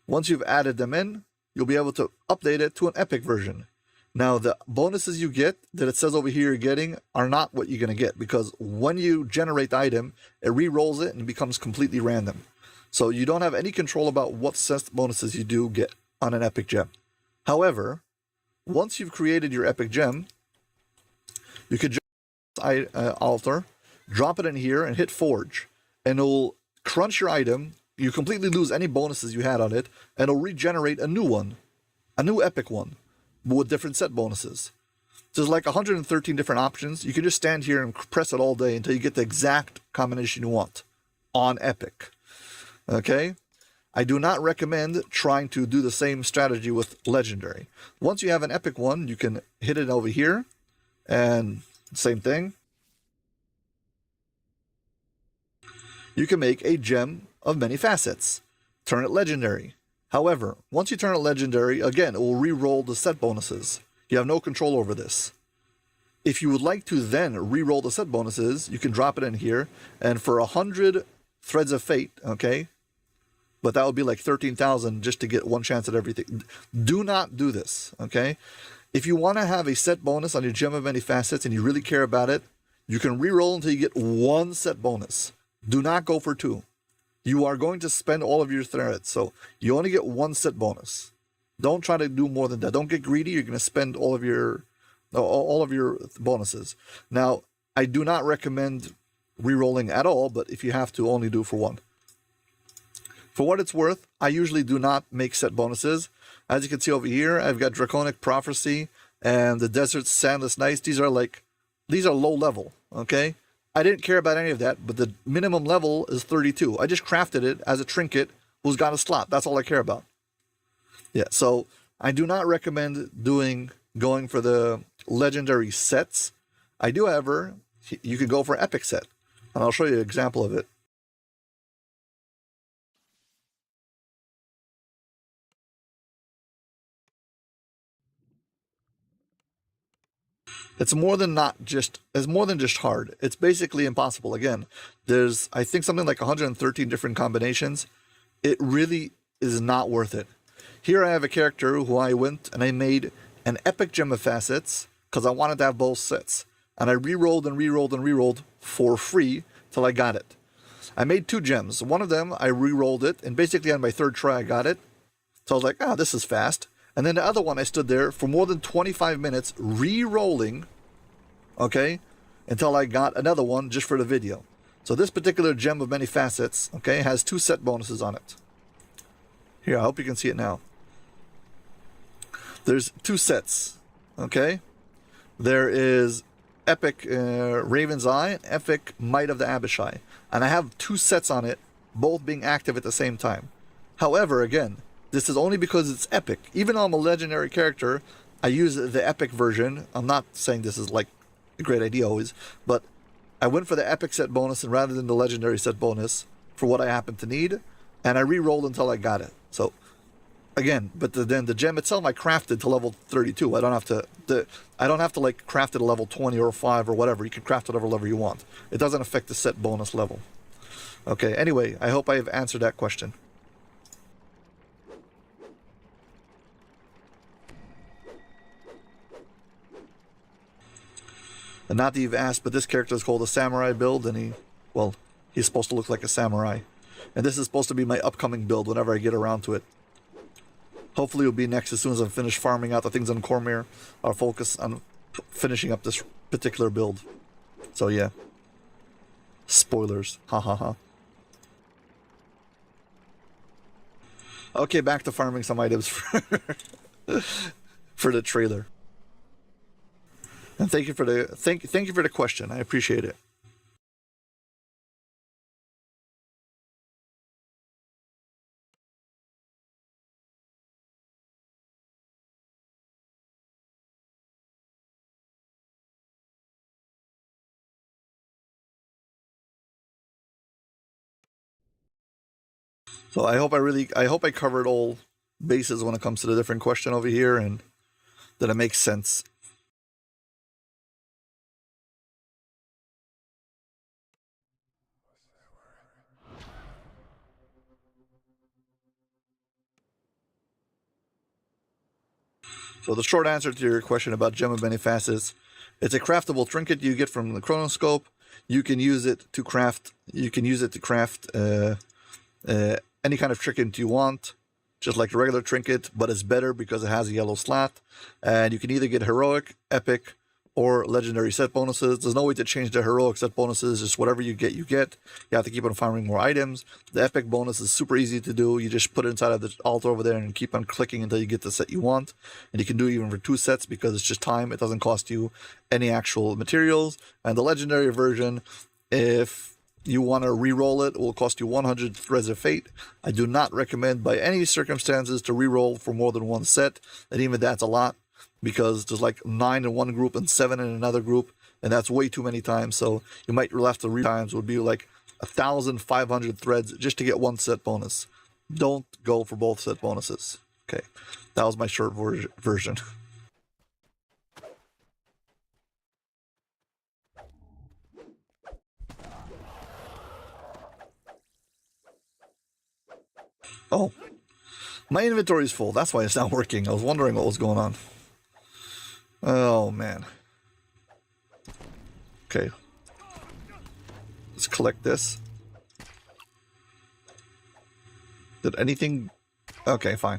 Once you've added them in, you'll be able to update it to an epic version. Now, the bonuses you get that it says over here you're getting are not what you're going to get, because when you generate the item, it re-rolls it and becomes completely random. So you don't have any control about what set bonuses you do get on an epic gem. However, once you've created your epic gem, you could altar, drop it in here and hit forge, and it'll crunch your item. You completely lose any bonuses you had on it, and it'll regenerate a new one, a new epic one with different set bonuses. There's like 113 different options. You can just stand here and press it all day until you get the exact combination you want on epic. Okay, I do not recommend trying to do the same strategy with legendary. Once you have an epic one, you can hit it over here and same thing. You can make a Gem of Many Facets. Turn it legendary. However, once you turn it legendary, again, it will re-roll the set bonuses. You have no control over this. If you would like to then re-roll the set bonuses, you can drop it in here, and for 100 Threads of Fate, okay, but that would be like 13,000 just to get one chance at everything. Do not do this, okay? If you want to have a set bonus on your Gem of Many Facets and you really care about it, you can re-roll until you get 1 set bonus. Do not go for 2. You are going to spend all of your threads, so you only get 1 set bonus. Don't try to do more than that. Don't get greedy. You're going to spend all of your bonuses. Now, I do not recommend re-rolling at all, but if you have to, only do for 1. For what it's worth, I usually do not make set bonuses. As you can see over here, I've got Draconic Prophecy and the Desert Sandless Nights. These are low level, okay? I didn't care about any of that, but the minimum level is 32. I just crafted it as a trinket who's got a slot. That's all I care about. Yeah, so I do not recommend going for the legendary sets. I do, however, you can go for epic set, and I'll show you an example of it. It's more than just hard. It's basically impossible. Again, there's, I think, something like 113 different combinations. It really is not worth it. Here I have a character who I went and I made an epic Gem of Facets because I wanted to have both sets. And I re-rolled and re-rolled and re-rolled for free till I got it. I made 2 gems. One of them, I re-rolled it, and basically on my 3rd try I got it. So I was like, this is fast. And then the other one, I stood there for more than 25 minutes re-rolling, okay, until I got another one just for the video. So this particular Gem of Many Facets, okay, has 2 set bonuses on it. Here, I hope you can see it now. There's 2 sets, okay? There is Epic Raven's Eye and Epic Might of the Abishai. And I have 2 sets on it, both being active at the same time. However, again, this is only because it's epic. Even though I'm a legendary character, I use the epic version. I'm not saying this is like a great idea always, but I went for the epic set bonus and rather than the legendary set bonus for what I happen to need, and I re-rolled until I got it. So again, but then the gem itself I crafted to level 32. I don't have to like craft it a level 20 or 5 or whatever. You can craft whatever level you want. It doesn't affect the set bonus level. Okay, anyway, I hope I have answered that question. And not that you've asked, but this character is called a samurai build, and he's supposed to look like a samurai. And this is supposed to be my upcoming build whenever I get around to it. Hopefully it'll be next as soon as I finish farming out the things on Cormyr. I'll focus on finishing up this particular build. So yeah. Spoilers. Ha ha ha. Okay, back to farming some items for the trailer. And thank you for the question. I appreciate it. So I hope I covered all bases when it comes to the different question over here, and that it makes sense. So the short answer to your question about Gem of Benefast is, it's a craftable trinket you get from the chronoscope. You can use it to craft. Any kind of trinket you want, just like the regular trinket, but it's better because it has a yellow slat. And you can either get heroic, epic, or legendary set bonuses. There's no way to change the heroic set bonuses. Just whatever you get, you get. You have to keep on farming more items. The epic bonus is super easy to do. You just put it inside of the altar over there and keep on clicking until you get the set you want. And you can do it even for 2 sets because it's just time. It doesn't cost you any actual materials. And the legendary version, if you want to re-roll it, will cost you 100 Threads of Fate. I do not recommend by any circumstances to re-roll for more than 1 set. And even that's a lot, because there's like 9 in one group and 7 in another group, and that's way too many times. So you might have to times would be like 1,500 threads just to get 1 set bonus. Don't go for both set bonuses. Okay, that was my short version. Oh, my inventory is full. That's why it's not working. I was wondering what was going on. Oh, man. Okay. Let's collect this. Did anything... Okay, fine.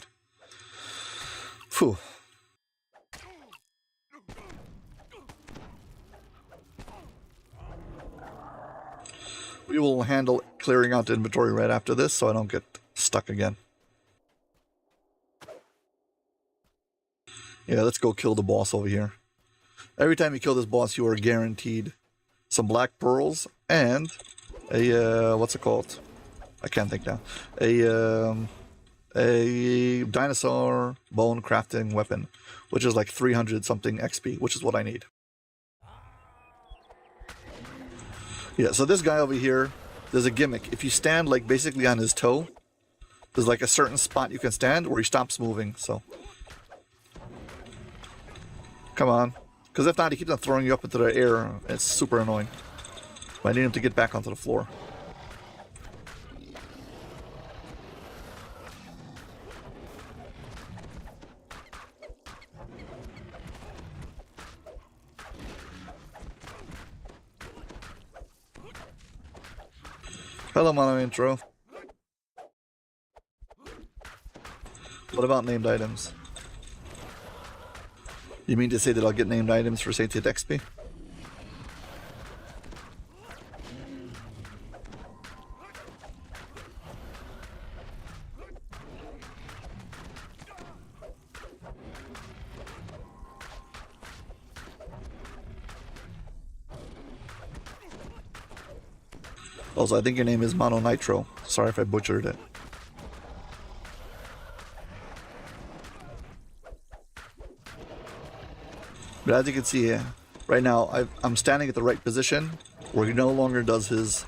Phew. We will handle clearing out the inventory right after this so I don't get stuck again. Yeah, let's go kill the boss over here. Every time you kill this boss, you are guaranteed some black pearls and a, what's it called? I can't think now. A dinosaur bone crafting weapon, which is like 300 something XP, which is what I need. Yeah, so this guy over here, there's a gimmick. If you stand like basically on his toe, there's like a certain spot you can stand where he stops moving, so. Come on. Because if not, he keeps on throwing you up into the air. It's super annoying. I need him to get back onto the floor. Hello, Mono Intro. What about named items? You mean to say that I'll get named items for Sainted XP? Also, I think your name is Mono Nitro. Sorry if I butchered it. But as you can see, right now, I'm standing at the right position where he no longer does his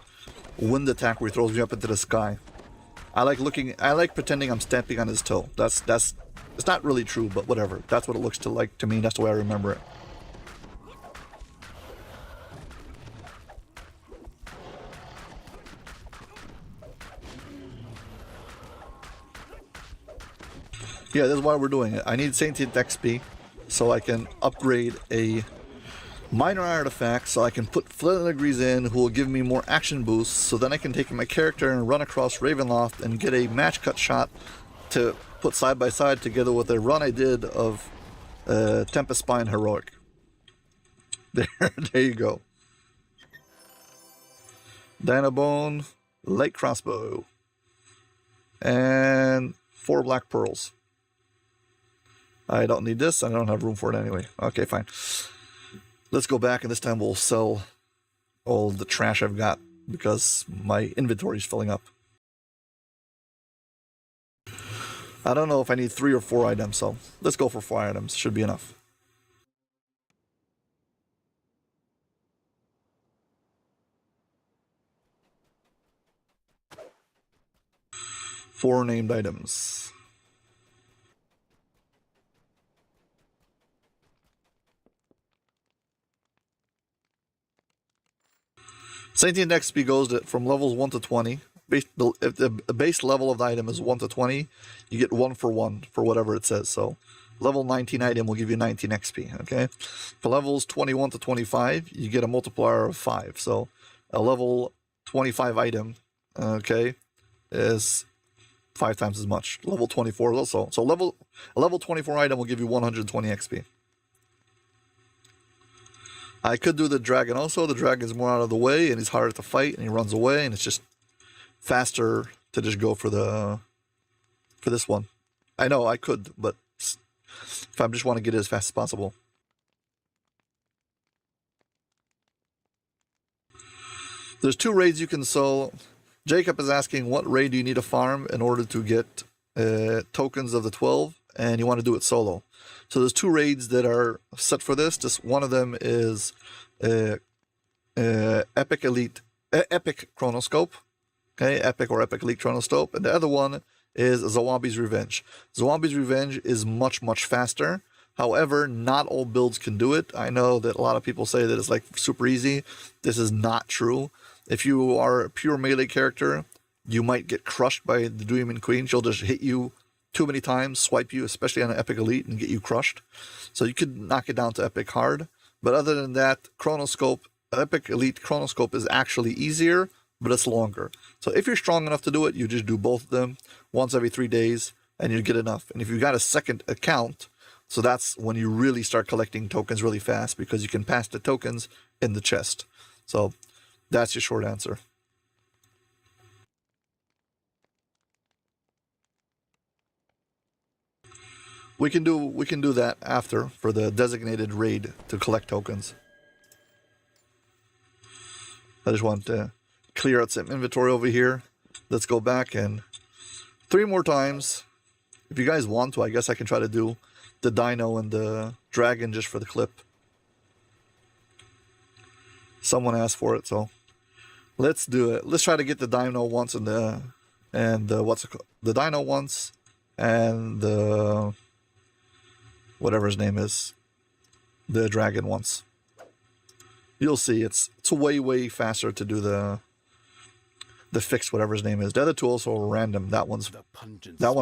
wind attack where he throws me up into the sky. I like pretending I'm stamping on his toe. It's not really true, but whatever. That's what it looks like to me. That's the way I remember it. Yeah, this is why we're doing it. I need Saintient XP so I can upgrade a minor artifact so I can put Flittlegrees in who will give me more action boosts, so then I can take my character and run across Ravenloft and get a match cut shot to put side by side together with a run I did of Tempest Spine Heroic. There you go. Dinobone, Light Crossbow, and 4 black pearls. I don't need this. I don't have room for it anyway. Okay, fine. Let's go back, and this time we'll sell all the trash I've got because my inventory is filling up. I don't know if I need 3 or 4 items, so let's go for 4 items. Should be enough. Four named items. Sentient XP goes from levels 1 to 20. If the base level of the item is 1 to 20, you get 1 for 1 for whatever it says. So level 19 item will give you 19 XP. Okay. For levels 21 to 25, you get a multiplier of 5. So a level 25 item, okay, is 5 times as much. Level 24 also. So a level 24 item will give you 120 XP. I could do the dragon also. The dragon's more out of the way and he's harder to fight and he runs away and it's just faster to just go for this one. I know I could, but if I just want to get it as fast as possible. There's 2 raids you can sell. Jacob is asking what raid do you need to farm in order to get tokens of the 12, and you want to do it solo. So there's 2 raids that are set for this. Just one of them is Epic Chronoscope. Okay, Epic or Epic Elite Chronoscope. And the other one is Zawabi's Revenge. Zawabi's Revenge is much, much faster. However, not all builds can do it. I know that a lot of people say that it's like super easy. This is not true. If you are a pure melee character, you might get crushed by the Demon Queen. She'll just hit you too many times, swipe you, especially on an Epic Elite, and get you crushed. So you could knock it down to Epic hard. But other than that, Chronoscope, Epic Elite Chronoscope is actually easier, but it's longer. So if you're strong enough to do it, you just do both of them once every 3 days, and you get enough. And if you got a second account, so that's when you really start collecting tokens really fast, because you can pass the tokens in the chest. So that's your short answer. We can do that after for the designated raid to collect tokens. I just want to clear out some inventory over here. Let's go back and 3 more times. If you guys want to, I guess I can try to do the dino and the dragon just for the clip. Someone asked for it, so let's do it. Let's try to get the dino once and what's it called? The dino once and the whatever his name is, the dragon once. You'll see it's way faster to do the fix whatever his name is. The other 2 also are random. That one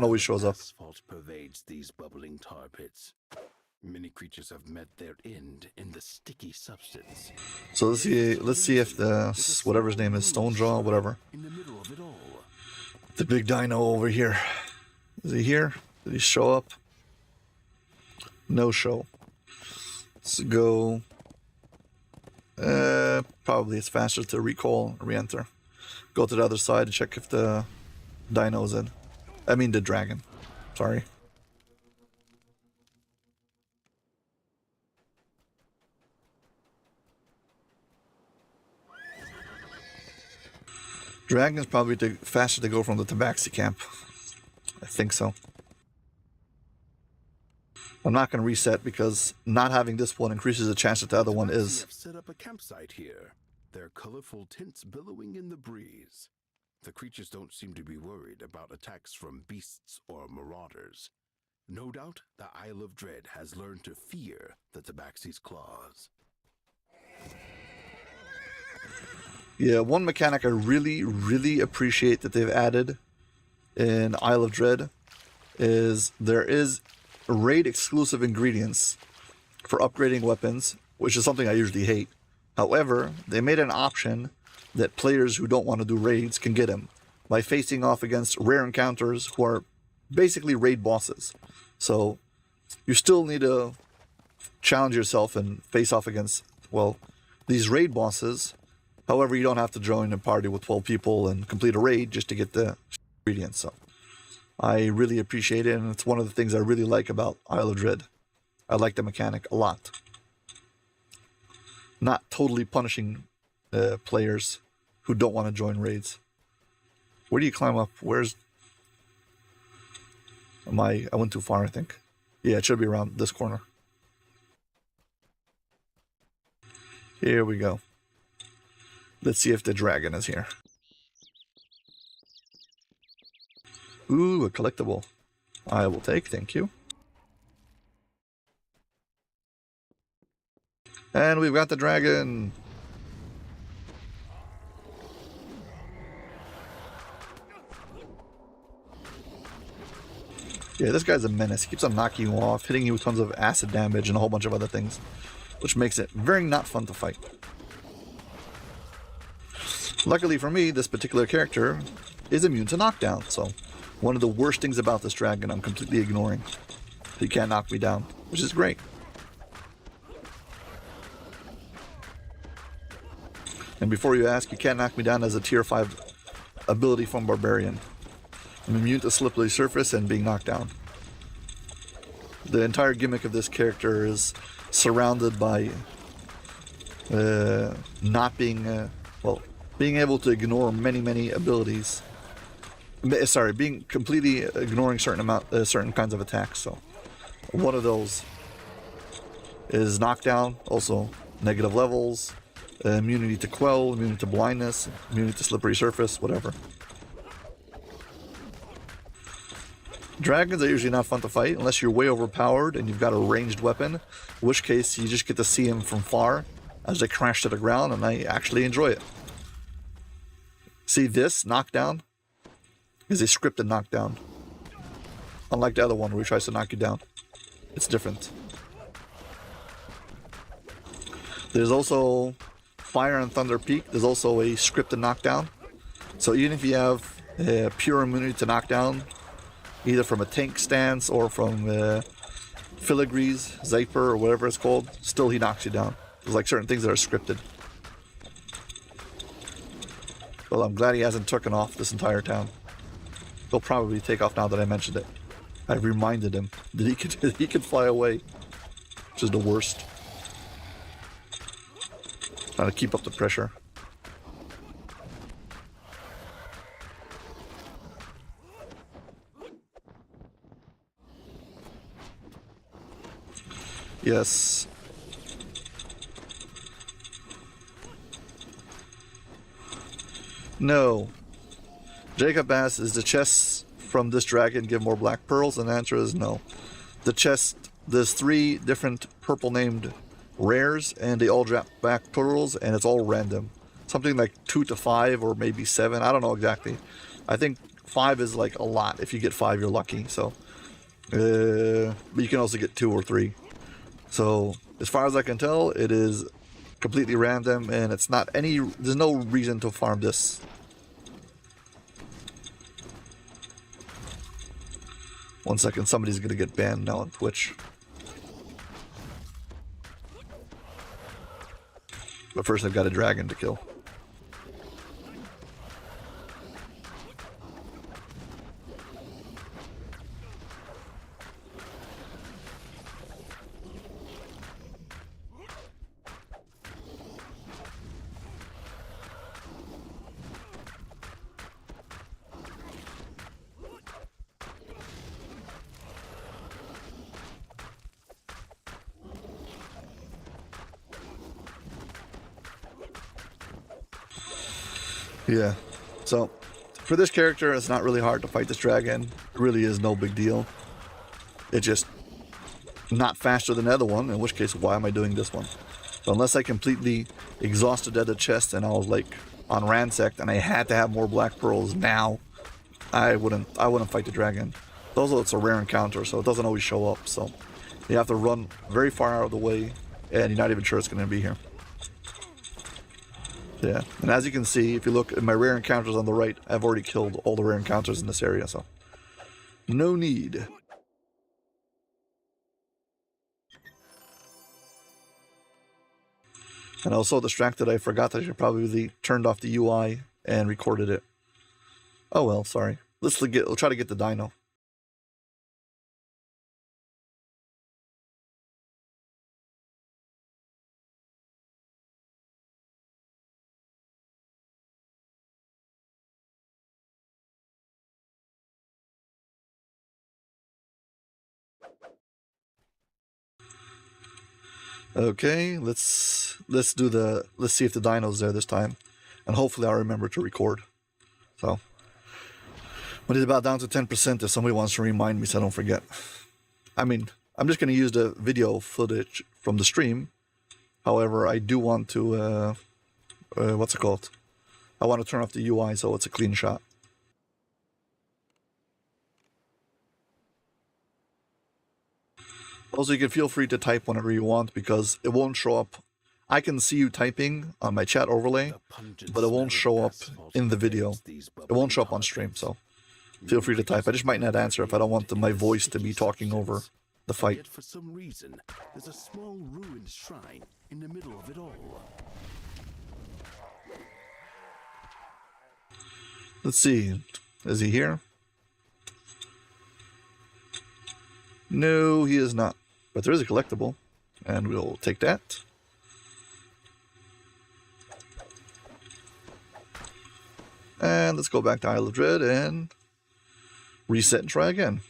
always shows up. Asphalt pervades these bubbling tar pits. Many creatures have met their end in the sticky substance. So let's see if the whatever his name is, Stonejaw, whatever. In the middle of it all. The big dino over here. Is he here? Did he show up? No show. Let's go. Probably it's faster to recall, re-enter. Go to the other side and check if the dino's in. I mean the dragon. Sorry. Dragon's probably faster to go from the Tabaxi camp. I think so. I'm not going to reset because not having this one increases the chance that the other one is. Have set up a campsite here. Their colorful tints billowing in the breeze. The creatures don't seem to be worried about attacks from beasts or marauders. No doubt the Isle of Dread has learned to fear the Tabaxi's claws. Yeah, one mechanic I really appreciate that they've added in Isle of Dread is there is raid exclusive ingredients for upgrading weapons, which is something I usually hate. However, they made an option that players who don't want to do raids can get them by facing off against rare encounters who are basically raid bosses. So you still need to challenge yourself and face off against, well, these raid bosses. However, you don't have to join a party with 12 people and complete a raid just to get the ingredients. So I really appreciate it, and it's one of the things I really like about Isle of Dread. I like the mechanic a lot. Not totally punishing players who don't want to join raids. Where do you climb up? Where's... I went too far, I think. Yeah, it should be around this corner. Here we go. Let's see if the dragon is here. Ooh, a collectible. I will take, thank you. And we've got the dragon. Yeah, this guy's a menace. He keeps on knocking you off, hitting you with tons of acid damage and a whole bunch of other things, which makes it very not fun to fight. Luckily for me, this particular character is immune to knockdown, so one of the worst things about this dragon I'm completely ignoring. He can't knock me down, which is great. And before you ask, you can't knock me down as a tier 5 ability from Barbarian. I'm immune to slippery surface and being knocked down. The entire gimmick of this character is surrounded by not being, being able to ignore many abilities. Sorry, being completely ignoring certain kinds of attacks. So one of those is knockdown, also negative levels, immunity to quell, immunity to blindness, immunity to slippery surface, whatever. Dragons are usually not fun to fight unless you're way overpowered and you've got a ranged weapon, in which case you just get to see them from far as they crash to the ground, and I actually enjoy it. See, this knockdown is a scripted knockdown. Unlike the other one where he tries to knock you down. It's different. There's also Fire and Thunder Peak. There's also a scripted knockdown. So even if you have pure immunity to knockdown, either from a tank stance or from Filigree's, Zyper, or whatever it's called, still he knocks you down. There's like certain things that are scripted. Well, I'm glad he hasn't taken off this entire town. He'll probably take off now that I mentioned it. I reminded him that he could fly away, which is the worst. Trying to keep up the pressure. Yes. No. Jacob asks, is the chests from this dragon give more black pearls? And the answer is no. The chest, there's 3 different purple named rares, and they all drop back pearls, and it's all random. Something like 2 to 5 or maybe 7. I don't know exactly. I think 5 is like a lot. If you get 5, you're lucky. So, but you can also get 2 or 3. So, as far as I can tell, it is completely random, and it's not any, there's no reason to farm this. One second, somebody's gonna get banned now on Twitch. But first I've got a dragon to kill. Yeah, so for this character, it's not really hard to fight this dragon. It really is no big deal. It's just not faster than the other one, in which case, why am I doing this one? So unless I completely exhausted the other chest and I was like on ransacked and I had to have more black pearls now, I wouldn't fight the dragon. Also, it's a rare encounter, so it doesn't always show up. So you have to run very far out of the way, and you're not even sure it's going to be here. Yeah, and as you can see, if you look at my rare encounters on the right, I've already killed all the rare encounters in this area, so No need. And I was so distracted I forgot that I probably turned off the UI and recorded it. Oh well, sorry. We'll try to get the dino. Okay, let's see if the dino's there this time, and hopefully I'll remember to record. So, when it's about down to 10%, if somebody wants to remind me so I don't forget. I mean, I'm just going to use the video footage from the stream. However, I do want to, what's it called? I want to turn off the UI so it's a clean shot. Also, you can feel free to type whenever you want because it won't show up. I can see you typing on my chat overlay, but it won't show up in the video. It won't show up on stream, so feel free to type. I just might not answer if I don't want my voice to be talking over the fight. Yet for some reason, there's a small ruined shrine in the middle of it all. Let's see. Is he here? No, he is not. But there is a collectible, and we'll take that. And let's go back to Isle of Dread and reset and try again.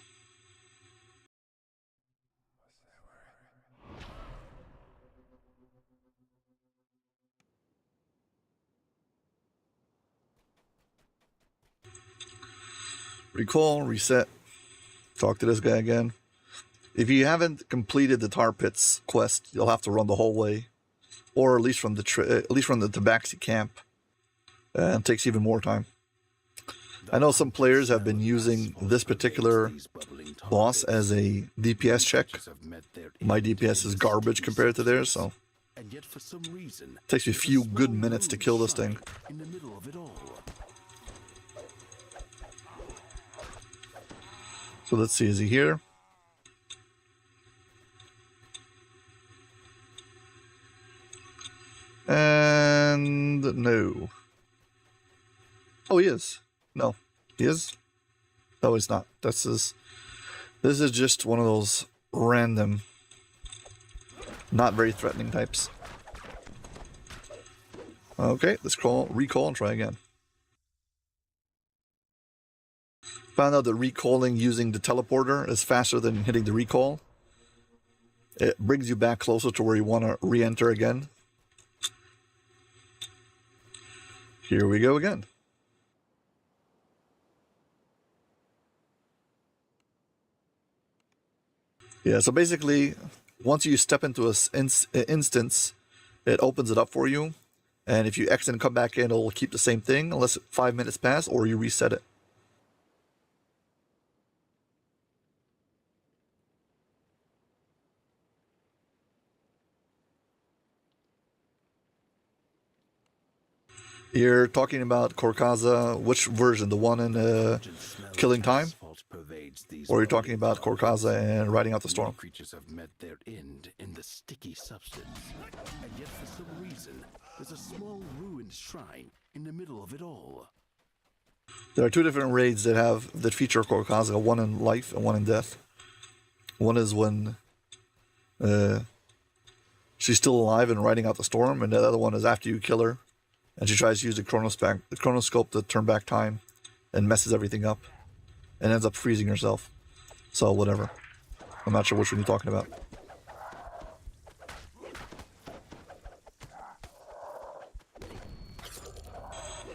Recall, reset, talk to this guy again. If you haven't completed the Tar Pits quest, you'll have to run the whole way, or at least from the Tabaxi camp. And it takes even more time. I know some players have been using this particular boss as a DPS check. My DPS is garbage compared to theirs, so it takes me a few good minutes to kill this thing. So let's see, is he here? And no. Oh, he is. No, he is. No, he's not. This is just one of those random, not very threatening types. Okay, let's recall and try again. Found out that recalling using the teleporter is faster than hitting the recall. It brings you back closer to where you want to re-enter again. Here we go again. Yeah, so basically, once you step into an instance, it opens it up for you. And if you exit and come back in, it'll keep the same thing unless 5 minutes pass or you reset it. You're talking about Korkaza, which version? The one in Killing Time? Or you're talking about Korkaza and Riding Out the Storm? Creatures have met their end in the sticky substance. And yet for some reason, there's a small ruined shrine in the middle of it all. There are two different raids that feature Korkaza, one in life and one in death. One is when she's still alive and riding out the storm, and the other one is after you kill her. And she tries to use the chronoscope to turn back time and messes everything up and ends up freezing herself. So, whatever. I'm not sure which one you're talking about.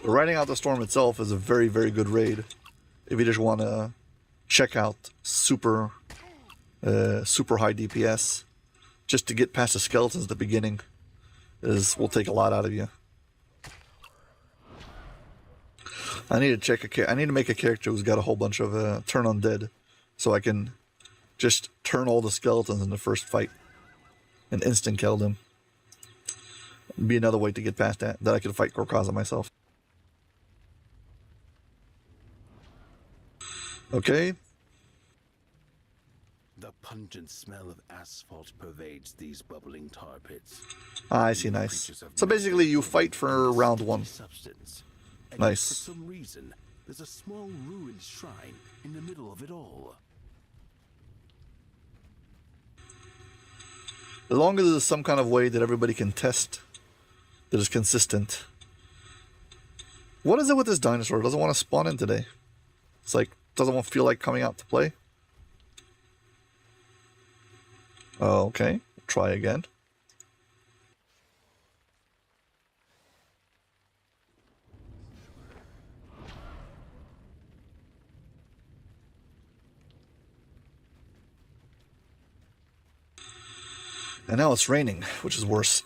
But Riding Out the Storm itself is a very, very good raid. If you just want to check out super high DPS, just to get past the skeletons at the beginning will take a lot out of you. I need to make a character who's got a whole bunch of turn undead, so I can just turn all the skeletons in the first fight and instant kill them. Be another way to get past that. That I can fight Korkaza myself. Okay, The pungent smell of asphalt pervades these bubbling tar pits. Ah, I see, nice. So basically you fight for round 1. Substance. And Nice. For some reason, there's a small ruined shrine in the middle of it all. As long as there's some kind of way that everybody can test that is consistent. What is it with this dinosaur? It doesn't want to spawn in today. It's like, doesn't feel like coming out to play. Oh, okay, try again. And now it's raining, which is worse.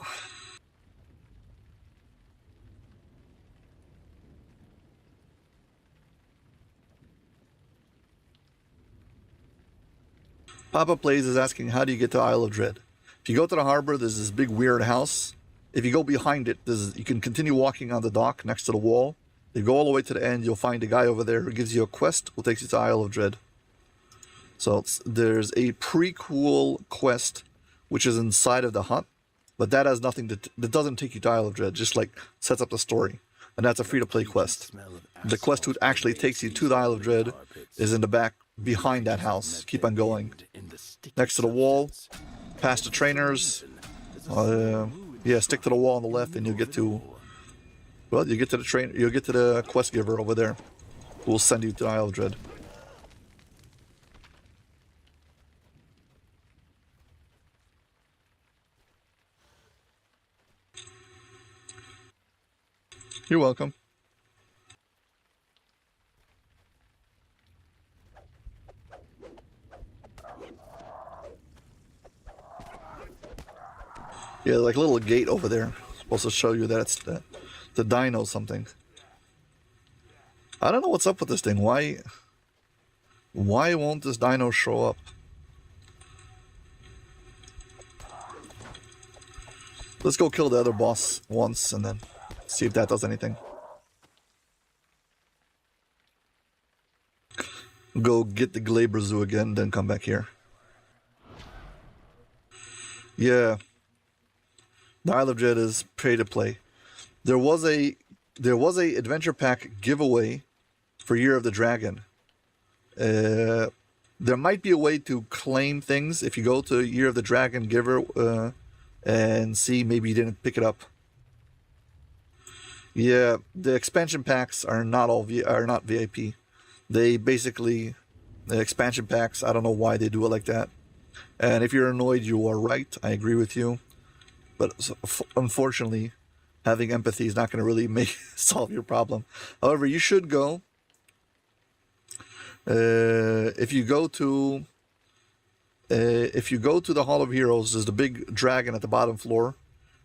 Papa Plays is asking, how do you get to Isle of Dread? If you go to the harbor, there's this big weird house. If you go behind it, you can continue walking on the dock next to the wall. If you go all the way to the end, you'll find a guy over there who gives you a quest, who takes you to Isle of Dread. So there's a prequel quest, which is inside of the hut, but that has nothing that doesn't take you to Isle of Dread, just like sets up the story. And that's a free-to-play quest. The quest which actually takes you to the Isle of Dread is in the back, behind that house. Keep on going. Next to the wall, past the trainers. Yeah, stick to the wall on the left, and you'll get to. Well, you get to the train. You'll get to the quest giver over there, who will send you to the Isle of Dread. You're welcome. Yeah, like a little gate over there. Supposed to show you that it's the dino something. I don't know what's up with this thing. Why won't this dino show up? Let's go kill the other boss once and then see if that does anything. Go get the Glaber Zoo again, then come back here. Yeah. The Isle of Dread is pay to play. There was a adventure pack giveaway for Year of the Dragon. There might be a way to claim things if you go to Year of the Dragon giver and see maybe you didn't pick it up. Yeah, the expansion packs are not VIP. They basically, the expansion packs, I don't know why they do it like that. And if you're annoyed, you are right. I agree with you. But unfortunately, having empathy is not going to really solve your problem. However, you should go. If you go to the Hall of Heroes, there's the big dragon at the bottom floor,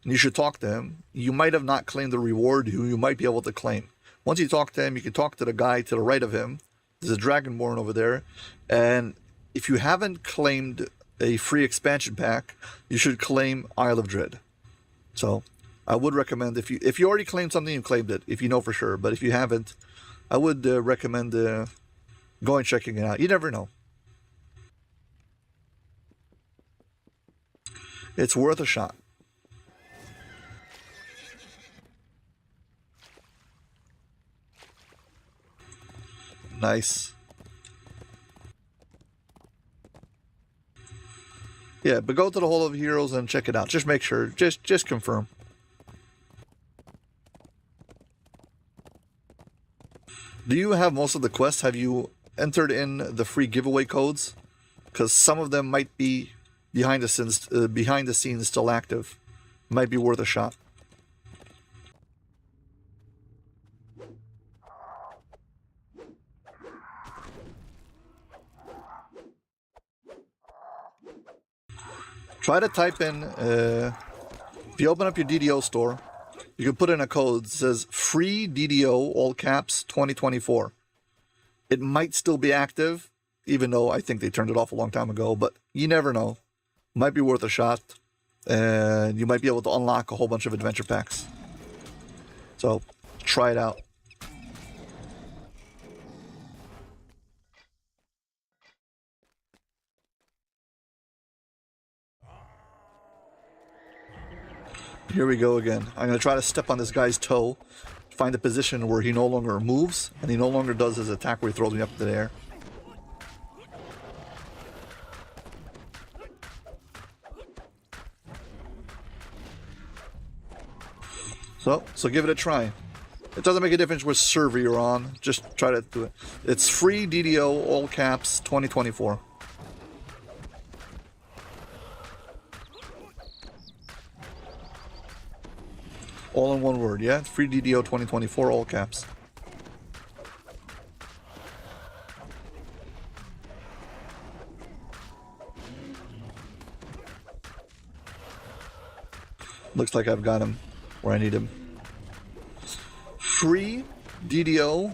and you should talk to him. You might have not claimed the reward, who you might be able to claim. Once you talk to him, you can talk to the guy to the right of him. There's a Dragonborn over there, and if you haven't claimed a free expansion pack, you should claim Isle of Dread. So I would recommend, if you already claimed something, you claimed it, if you know for sure. But if you haven't, I would recommend going and checking it out. You never know. It's worth a shot. Nice. Yeah, but go to the Hall of Heroes and check it out. Just make sure. Just confirm. Do you have most of the quests? Have you entered in the free giveaway codes? Because some of them might be behind the scenes still active. Might be worth a shot. Try to type in, if you open up your DDO store, you can put in a code that says free DDO, all caps, 2024. It might still be active, even though I think they turned it off a long time ago, but you never know. Might be worth a shot, and you might be able to unlock a whole bunch of adventure packs. So, try it out. Here we go again. I'm going to try to step on this guy's toe, find a position where he no longer moves, and he no longer does his attack where he throws me up into the air. So give it a try. It doesn't make a difference which server you're on. Just try to do it. It's free DDO, all caps, 2024. All in one word, yeah? Free DDO 2024, all caps. Looks like I've got him where I need him. Free DDO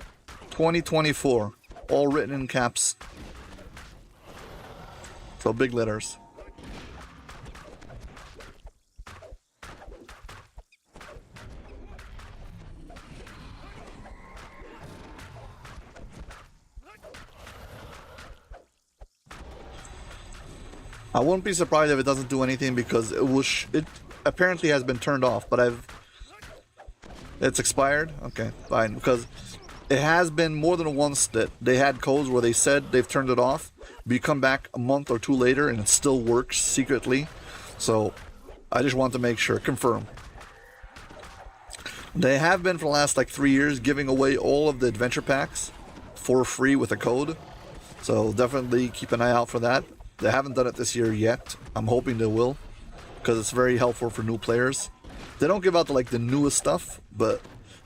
2024, all written in caps. So big letters. I wouldn't be surprised if it doesn't do anything because it apparently has been turned off, but it's expired. Okay, fine, because it has been more than once that they had codes where they said they've turned it off, but you come back a month or two later and it still works secretly. So I just want to make sure, confirm. They have been for the last like 3 years giving away all of the adventure packs for free with a code. So definitely keep an eye out for that. They haven't done it this year yet. I'm hoping they will, because it's very helpful for new players. They don't give out the newest stuff, but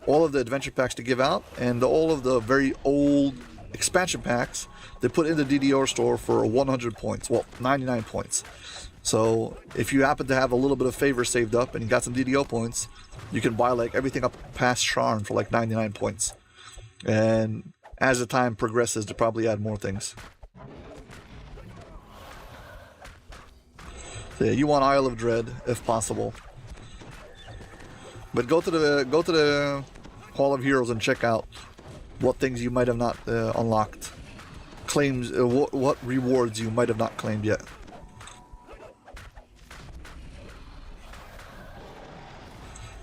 all of the adventure packs to give out, and all of the very old expansion packs they put in the DDR store for 100 points. Well, 99 points. So if you happen to have a little bit of favor saved up and you got some DDO points, you can buy everything up past Charm for 99 points. And as the time progresses, they'll probably add more things. So yeah, you want Isle of Dread if possible, but go to the Hall of Heroes and check out what things you might have not unlocked, claims, what rewards you might have not claimed yet.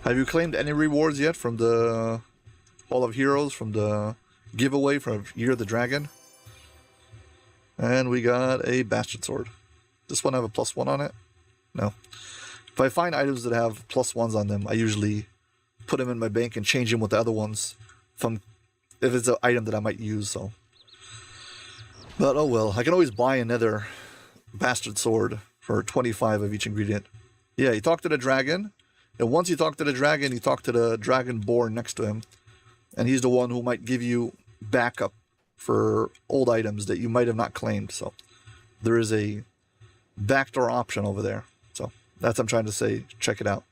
Have you claimed any rewards yet from the Hall of Heroes, from the giveaway from Year of the Dragon? And we got a Bastard Sword. This one have a +1 on it? No. If I find items that have +1s on them, I usually put them in my bank and change them with the other ones if it's an item that I might use. So, but oh well, I can always buy another Bastard Sword for 25 of each ingredient. Yeah, you talk to the dragon, and once you talk to the dragon, you talk to the dragonborn next to him, and he's the one who might give you backup for old items that you might have not claimed. So there is a backdoor option over there. So that's what I'm trying to say. Check it out.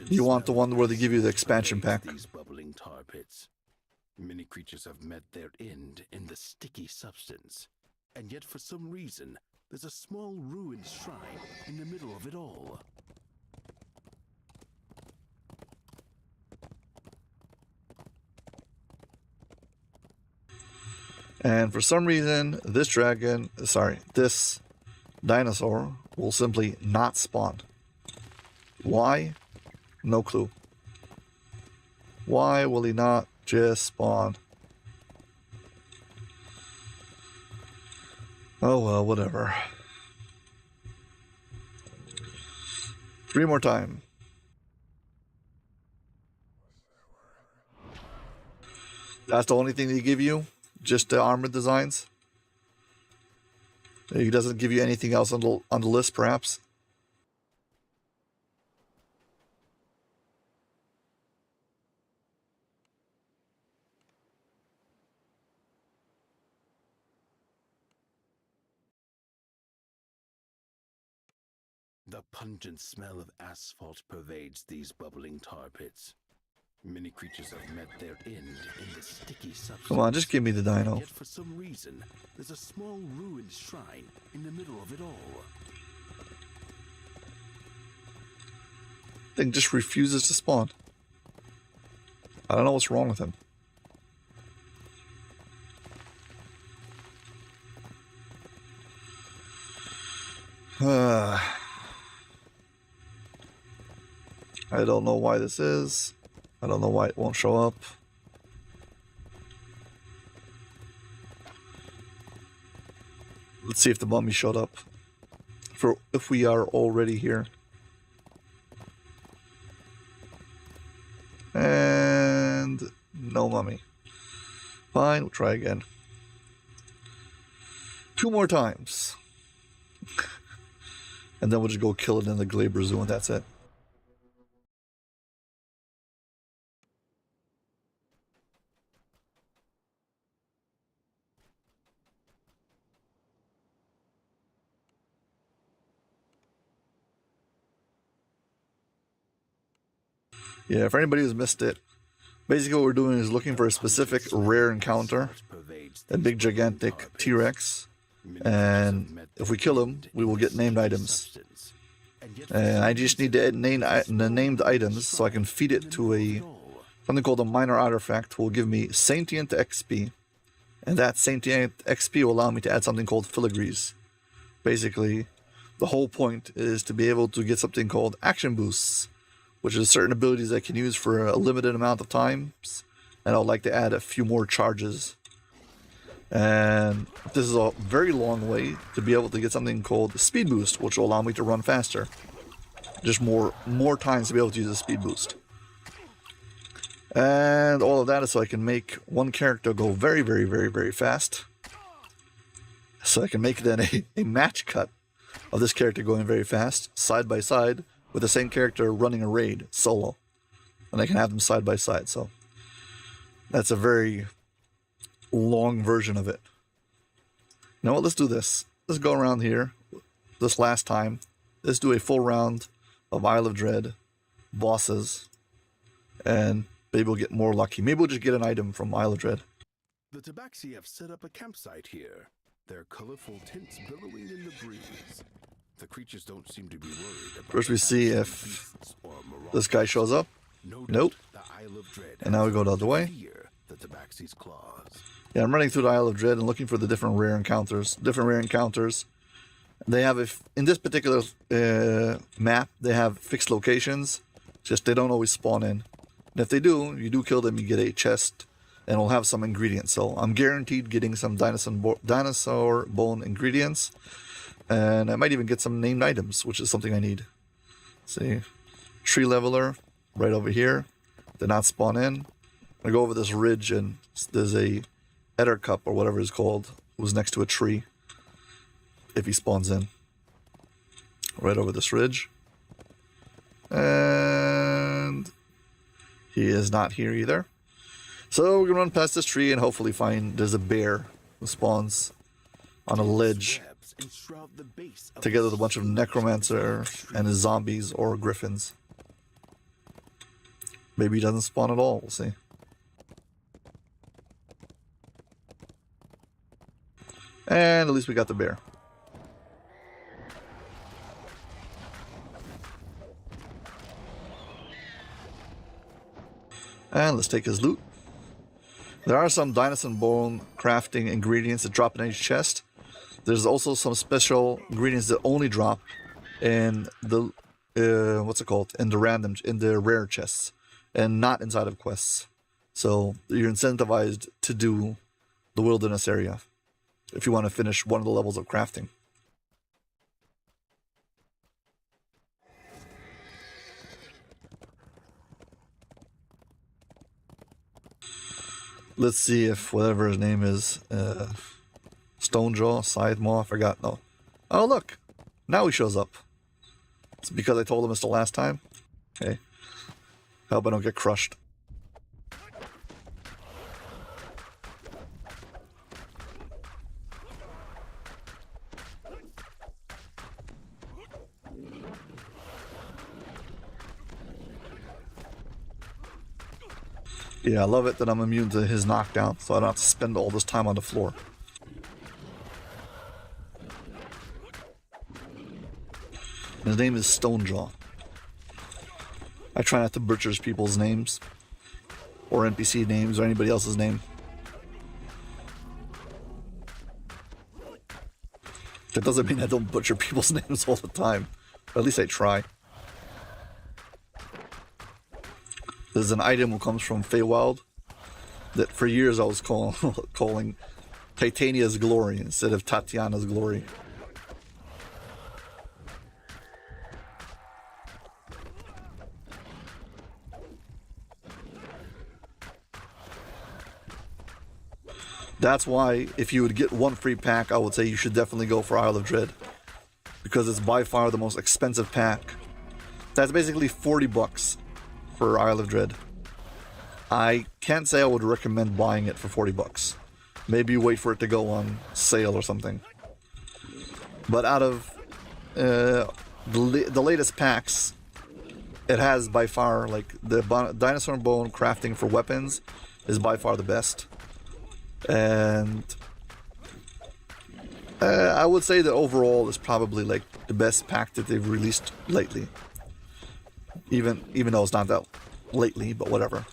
You want the one where they give you the expansion pack. These bubbling tar pits. Many creatures have met their end in the sticky substance, and yet for some reason there's a small ruined shrine in the middle of it all. And for some reason, this dinosaur will simply not spawn. Why? No clue. Why will he not just spawn? Oh well, whatever. 3 more time. That's the only thing they give you? Just the armor designs? He doesn't give you anything else on the list, perhaps? The pungent smell of asphalt pervades these bubbling tar pits. Many creatures have met their end in the sticky substance. Come on, just give me the dino. Yet for some reason, there's a small ruined shrine in the middle of it all. Thing just refuses to spawn. I don't know what's wrong with him. I don't know why this is. I don't know why it won't show up. Let's see if the mummy showed up. If we are already here. And no mummy. Fine, we'll try again. 2 more times. And then we'll just go kill it in the Glaber Zoo and that's it. Yeah, for anybody who's missed it, basically what we're doing is looking for a specific rare encounter, a big gigantic T-Rex, and if we kill him, we will get named items. And I just need to name the named items so I can feed it to something called a minor artifact, will give me sentient XP, and that sentient XP will allow me to add something called filigrees. Basically, the whole point is to be able to get something called action boosts, which is certain abilities I can use for a limited amount of times, and I would like to add a few more charges. And this is a very long way to be able to get something called speed boost, which will allow me to run faster. Just more times to be able to use a speed boost. And all of that is so I can make one character go very, very, very, very fast. So I can make then a match cut of this character going very fast, side by side, with the same character running a raid solo, and I can have them side by side. So that's a very long version of it. You know what? Let's do this. Let's go around here. This last time, let's do a full round of Isle of Dread bosses, and maybe we'll get more lucky. Maybe we'll just get an item from Isle of Dread. The Tabaxi have set up a campsite here. Their colorful tints billowing in the breeze. The creatures don't seem to be worried about. First we see if this guy shows up. Nope. And now we go the other way. Yeah, I'm running through the Isle of Dread and looking for the different rare encounters. They have in this particular map, they have fixed locations. Just they don't always spawn in. And if they do, you do kill them, you get a chest, and it'll have some ingredients. So I'm guaranteed getting some dinosaur bone ingredients. And I might even get some named items, which is something I need. See, tree leveler right over here. Did not spawn in. I go over this ridge and there's a Eder cup or whatever it's called, who's next to a tree. If he spawns in, right over this ridge, and he is not here either. So we're gonna run past this tree and hopefully find there's a bear who spawns on a ledge, together with a bunch of necromancer and his zombies or griffins. Maybe he doesn't spawn at all, we'll see. And at least we got the bear. And let's take his loot. There are some dinosaur bone crafting ingredients that drop in each chest. There's also some special ingredients that only drop in the in the rare chests, and not inside of quests. So you're incentivized to do the wilderness area if you want to finish one of the levels of crafting. Let's see if whatever his name is, Stonejaw, Sidemaw, I forgot. No. Oh, look. Now he shows up. It's because I told him it's the last time. Okay. Hope I don't get crushed. Yeah, I love it that I'm immune to his knockdown, so I don't have to spend all this time on the floor. His name is Stonejaw. I try not to butcher people's names, or NPC names, or anybody else's name. That doesn't mean I don't butcher people's names all the time. But at least I try. There's an item that comes from Feywild that for years I was calling Titania's Glory instead of Tatiana's Glory. That's why, if you would get one free pack, I would say you should definitely go for Isle of Dread. Because it's by far the most expensive pack. That's basically 40 bucks for Isle of Dread. I can't say I would recommend buying it for 40 bucks. Maybe wait for it to go on sale or something. But out of the latest packs, it has by far, like, the Dinosaur Bone crafting for weapons is by far the best. And I would say that overall is probably like the best pack that they've released lately. Even though it's not that lately, but whatever.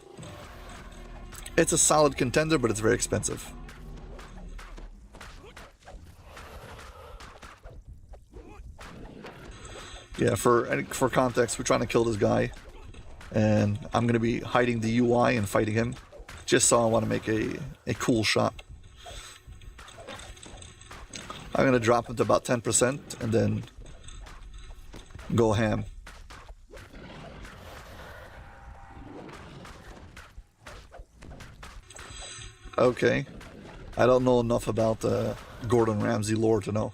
It's a solid contender, but it's very expensive. Yeah, for context, we're trying to kill this guy, and I'm gonna be hiding the UI and fighting him. Just so I want to make a cool shot. I'm going to drop him to about 10% and then go ham. Okay. I don't know enough about Gordon Ramsay lore to know.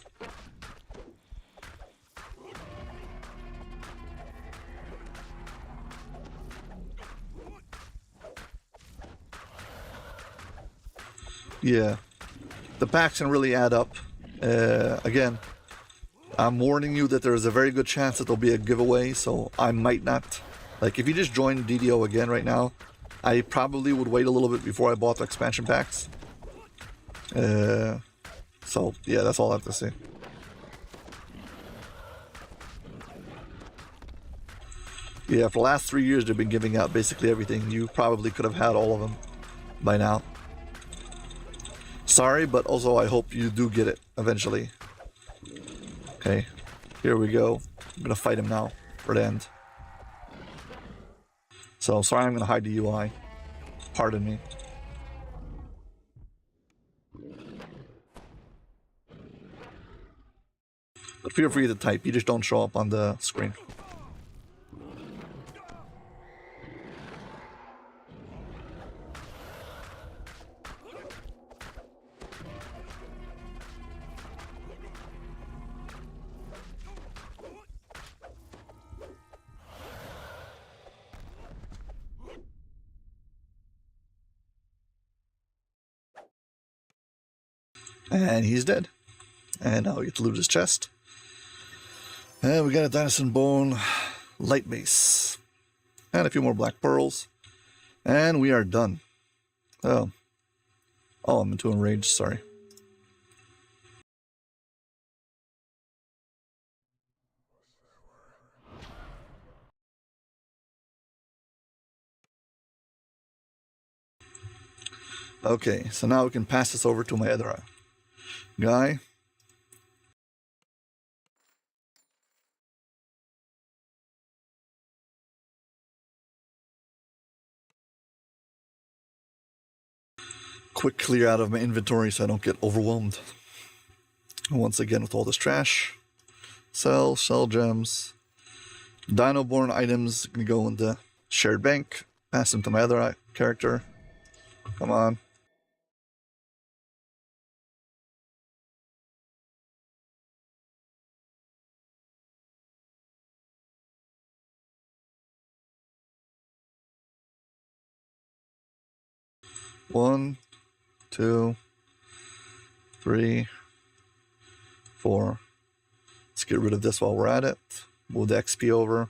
Yeah, the packs can really add up. Again, I'm warning you that there's a very good chance that there'll be a giveaway, so I might not. Like, if you just joined DDO again right now, I probably would wait a little bit before I bought the expansion packs. So, yeah, that's all I have to say. Yeah, for the last 3 years, they've been giving out basically everything. You probably could have had all of them by now. Sorry, but also I hope you do get it eventually. Okay, here we go. I'm gonna fight him now for the end. So, sorry, I'm gonna hide the UI. Pardon me. But feel free to type, you just don't show up on the screen. And he's dead. And now we get to loot his chest. And we got a Dinosaur Bone light base. And a few more black pearls. And we are done. Oh, I'm into enraged, sorry. Okay, so now we can pass this over to my other guy. Quick clear out of my inventory so I don't get overwhelmed. Once again with all this trash. Sell gems. Dino-born items can go in the shared bank. Pass them to my other character. Come on. One, 2, 3, 4. Let's get rid of this while we're at it. Move the XP over.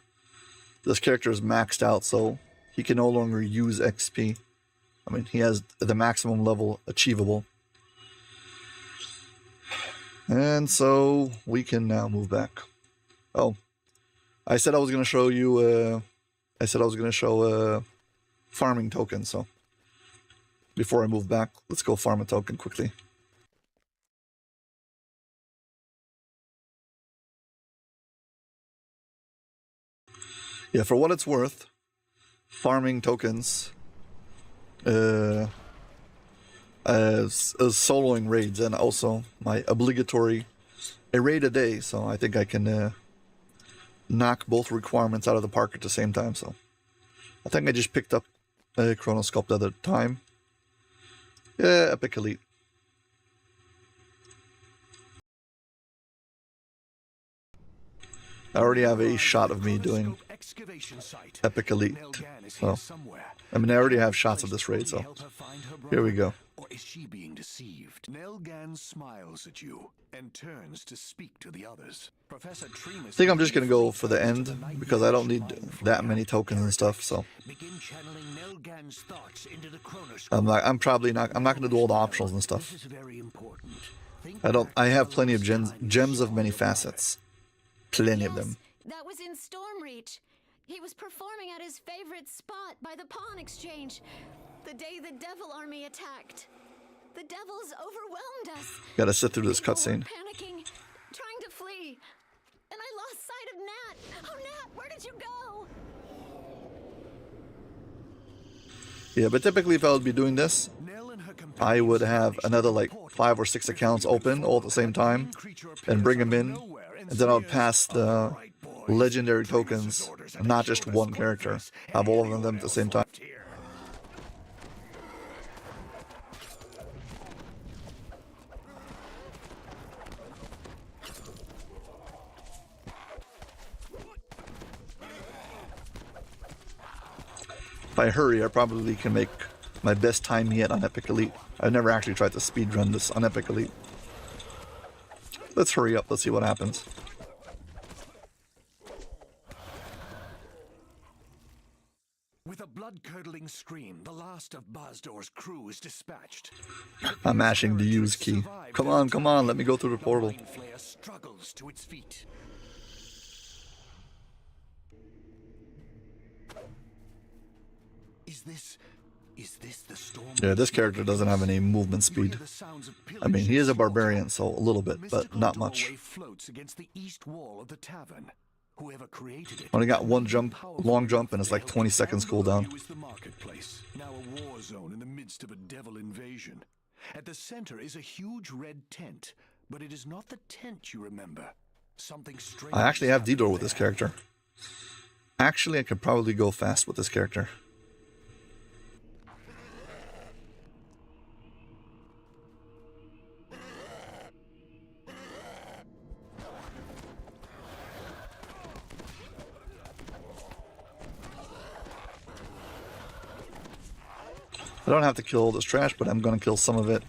This character is maxed out, so he can no longer use XP. I mean, he has the maximum level achievable. And so we can now move back. Oh, I said I was going to show you, farming token, so before I move back, let's go farm a token quickly. Yeah, for what it's worth, farming tokens, as soloing raids, and also my obligatory a raid a day, so I think I can knock both requirements out of the park at the same time. So I think I just picked up a Chronosculpt at a time. Yeah, Epic Elite. I already have a shot of me doing Epic Elite. So, I mean, I already have shots of this raid, so here we go. Or is she being deceived? Nelgan smiles at you and turns to speak to the others. Professor Tremus, I think I'm just gonna go for the end because I don't need that many tokens and stuff. So I'm not gonna do all the optionals and stuff. I have plenty of gems of many facets. Plenty of them. That was in Stormreach. He was performing at his favorite spot by the pawn exchange. The day the Devil Army attacked. The Devils overwhelmed us. Gotta sit through this cutscene. Panicking, trying to flee. And I lost sight of Nat. Oh, Nat, where did you go? Yeah, but typically if I would be doing this, I would have another like 5 or 6 accounts open all at the same time and bring them in. And then I would pass the legendary tokens, not just one character. Have all of them at the same time. If I hurry, I probably can make my best time yet on Epic Elite. I've never actually tried to speedrun this on Epic Elite. Let's hurry up, let's see what happens. With a blood-curdling scream, the last of Bazdor's crew is dispatched. I'm mashing the use key. Come on, let me go through the portal. Flayer struggles to its feet. Is this the storm? Yeah, this character doesn't have any movement speed. I mean, he is a barbarian, so a little bit, but not much. Floats against the east wall of the tavern. Whoever created it Only got one jump, long jump, and it's like 20 seconds cooldown. the marketplace, now a war zone in the midst of a devil invasion. At the center is a huge red tent, but it is not the tent you remember. Something strange. I actually have Didor with this character. Actually, I could probably go fast with this character. I don't have to kill all this trash, but I'm going to kill some of it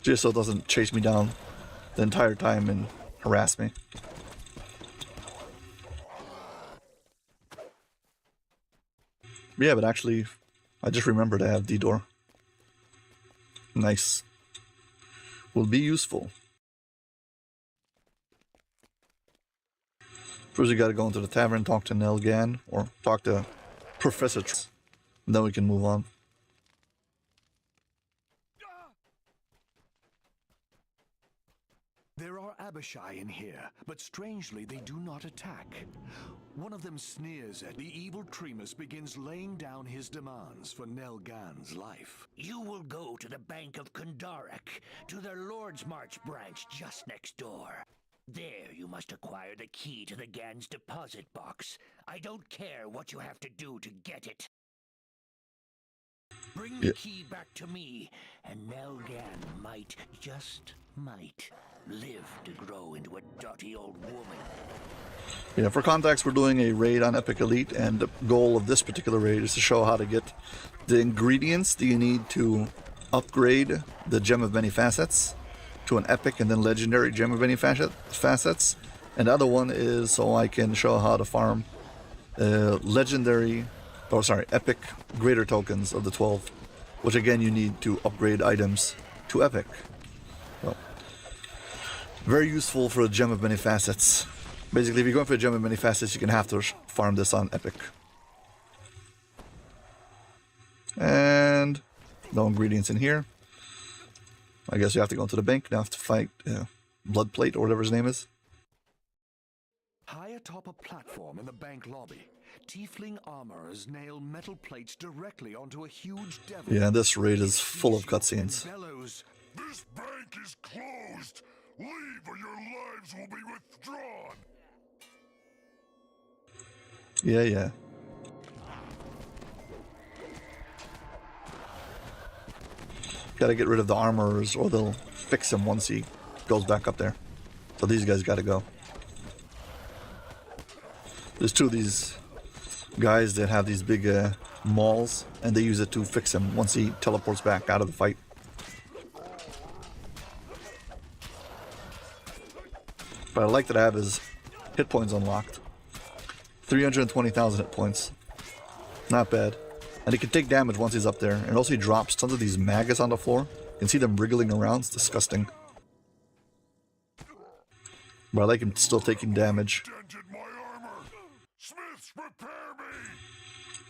just so it doesn't chase me down the entire time and harass me. Yeah, but actually, I just remembered I have Didor. Nice. Will be useful. First, we gotta go into the tavern, talk to Nelgan, or talk to Professor Tremus, and then we can move on. There are Abishai in here, but strangely they do not attack. One of them sneers at the evil Tremus, begins laying down his demands for Nelgan's life. You will go to the Bank of Kundarak, to their Lord's March branch just next door. There you must acquire the key to the Gan's deposit box. I don't care what you have to do to get it. Bring the key back to me, and Nelgan might, just might, live to grow into a dirty old woman. Yeah, for context, we're doing a raid on Epic Elite, and the goal of this particular raid is to show how to get the ingredients that you need to upgrade the Gem of Many Facets to an Epic and then Legendary Gem of Many Facets. And the other one is so I can show how to farm Epic Greater Tokens of the 12, which again you need to upgrade items to Epic. So, very useful for a Gem of Many Facets. Basically, if you're going for a Gem of Many Facets, you're going to have to farm this on Epic. And no ingredients in here. I guess you have to go into the bank. Now have to fight Bloodplate or whatever his name is. High atop a platform in the bank lobby, Tiefling armorers nail metal plates directly onto a huge devil. Yeah, this raid is full of cutscenes. Bellows. This bank is closed. Leave or your lives will be withdrawn. Yeah. Gotta get rid of the armorers or they'll fix him once he goes back up there. So these guys gotta go. There's two of these guys that have these big mauls, and they use it to fix him once he teleports back out of the fight. But I like that I have his hit points unlocked. 320,000 hit points. Not bad. And he can take damage once he's up there. And also he drops tons of these maggots on the floor. You can see them wriggling around. It's disgusting. But I like him still taking damage. Dented my armor. Smiths, prepare me.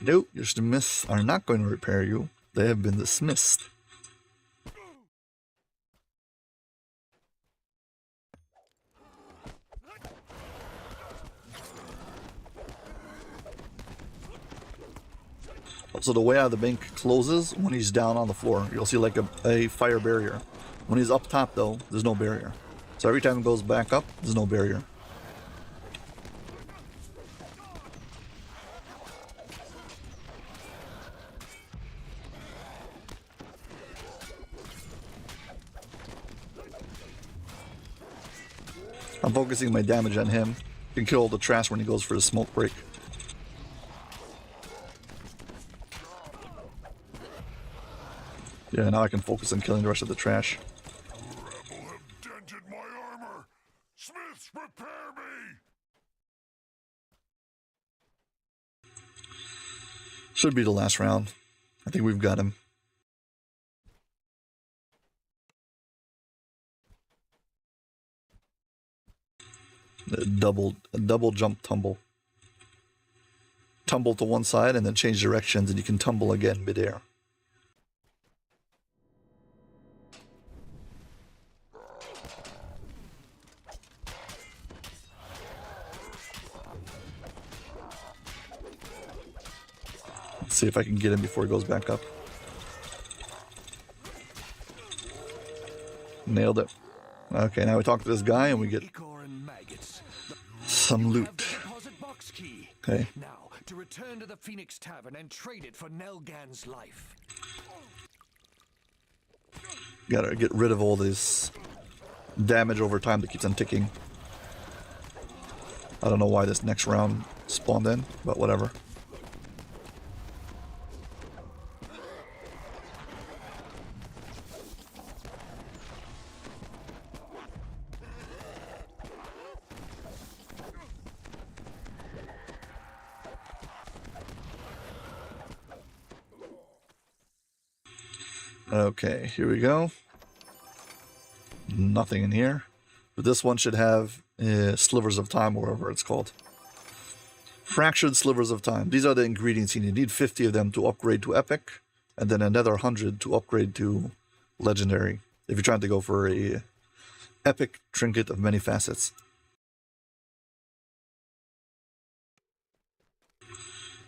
Nope, your smiths are not going to repair you. They have been dismissed. So the way out of the bank closes when he's down on the floor. You'll see like a fire barrier. When he's up top though, there's no barrier. So every time it goes back up, there's no barrier. I'm focusing my damage on him. Can kill all the trash when he goes for his smoke break. Yeah, now I can focus on killing the rest of the trash. Rebel have dented my armor. Smiths, prepare me. Should be the last round. I think we've got him. A double jump tumble. Tumble to one side and then change directions, and you can tumble again midair. Let's see if I can get him before he goes back up. Nailed it. Okay, now we talk to this guy and we get some loot. Okay. Now, to return to the Phoenix Tavern and trade it for Nelgan's life. Gotta get rid of all this damage over time that keeps on ticking. I don't know why this next round spawned in, but whatever. Okay, here we go. Nothing in here. But this one should have slivers of time, or whatever it's called. Fractured slivers of time. These are the ingredients you need. You need 50 of them to upgrade to epic, and then another 100 to upgrade to legendary, if you're trying to go for a epic trinket of many facets.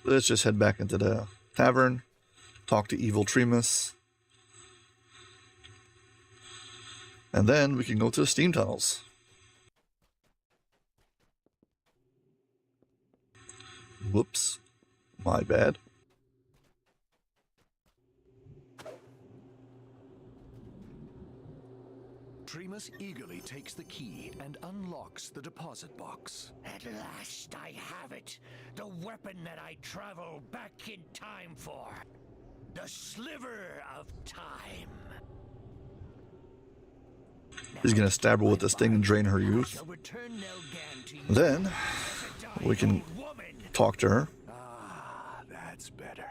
Let's just head back into the tavern, talk to Evil Tremus. And then we can go to the steam tunnels. Whoops. My bad. Tremus eagerly takes the key and unlocks the deposit box. At last I have it. The weapon that I travel back in time for. The sliver of time. He's gonna stab her with this thing and drain her youth. Then we can talk to her. Ah, that's better.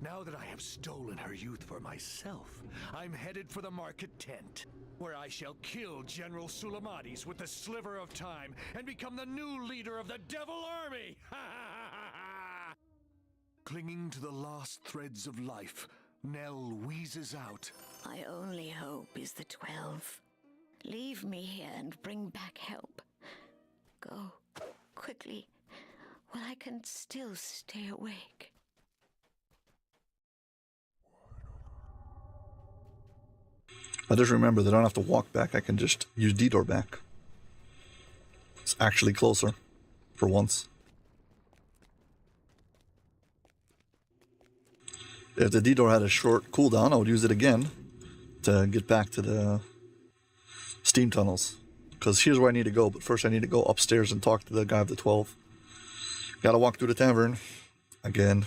Now that I have stolen her youth for myself, I'm headed for the market tent, where I shall kill General Sulamades with the sliver of time and become the new leader of the Devil Army! Clinging to the last threads of life, Nell wheezes out. My only hope is the 12. Leave me here and bring back help. Go, quickly, while I can still stay awake. I just remember that I don't have to walk back. I can just use detour back. It's actually closer for once. If the detour had a short cooldown, I would use it again to get back to the steam tunnels. Because here's where I need to go, but first I need to go upstairs and talk to the guy of the 12. Gotta walk through the tavern again.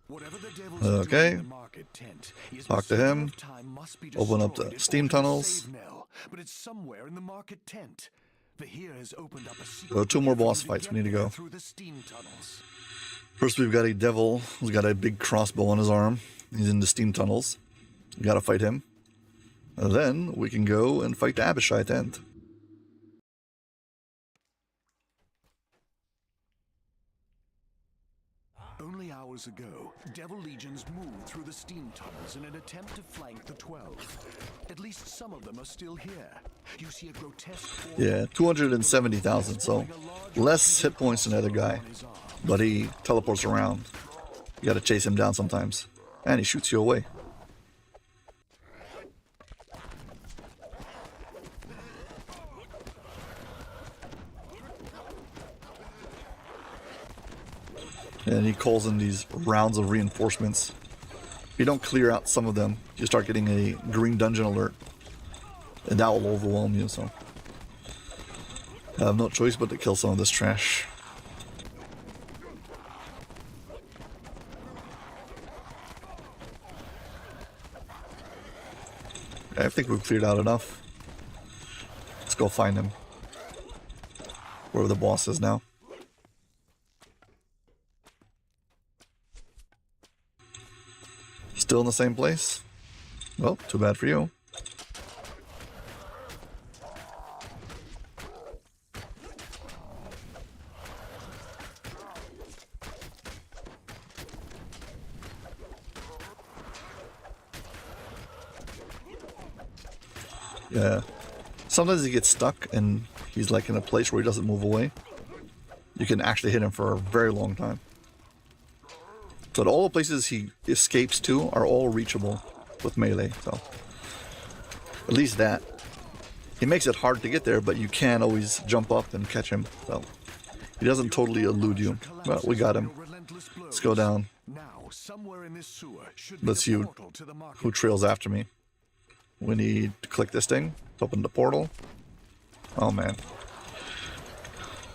Whatever the devil's Okay. doing in the market tent, his Talk to reserve him. of time must be Open up destroyed the in steam order to tunnels. save Nell, but it's somewhere in the market tent. Vahir has opened up a secret There are 2 more way for you boss fights we need to get go. there through the steam tunnels. First we've got a devil who's got a big crossbow on his arm. He's in the steam tunnels. We gotta fight him. And then we can go and fight the Abishai at the end. Only hours ago, Devil Legions moved through the steam tunnels in an attempt to flank the 12. At least some of them are still here. You see a grotesque form Yeah, 270,000, so less hit points than the other guy. But he teleports around. You gotta chase him down sometimes. And he shoots you away. And he calls in these rounds of reinforcements. If you don't clear out some of them, you start getting a green dungeon alert. And that will overwhelm you, so I have no choice but to kill some of this trash. I think we've cleared out enough. Let's go find him. Where the boss is now. Still in the same place? Well, too bad for you. Yeah. Sometimes he gets stuck and he's like in a place where he doesn't move away. You can actually hit him for a very long time. But all the places he escapes to are all reachable with melee, so at least that. He makes it hard to get there, but you can always jump up and catch him, so he doesn't totally elude you. Well, we got him. Let's go down. Now, somewhere in this sewer should be Let's see a portal to the market. who trails after me. We need to click this thing to open the portal. Oh man.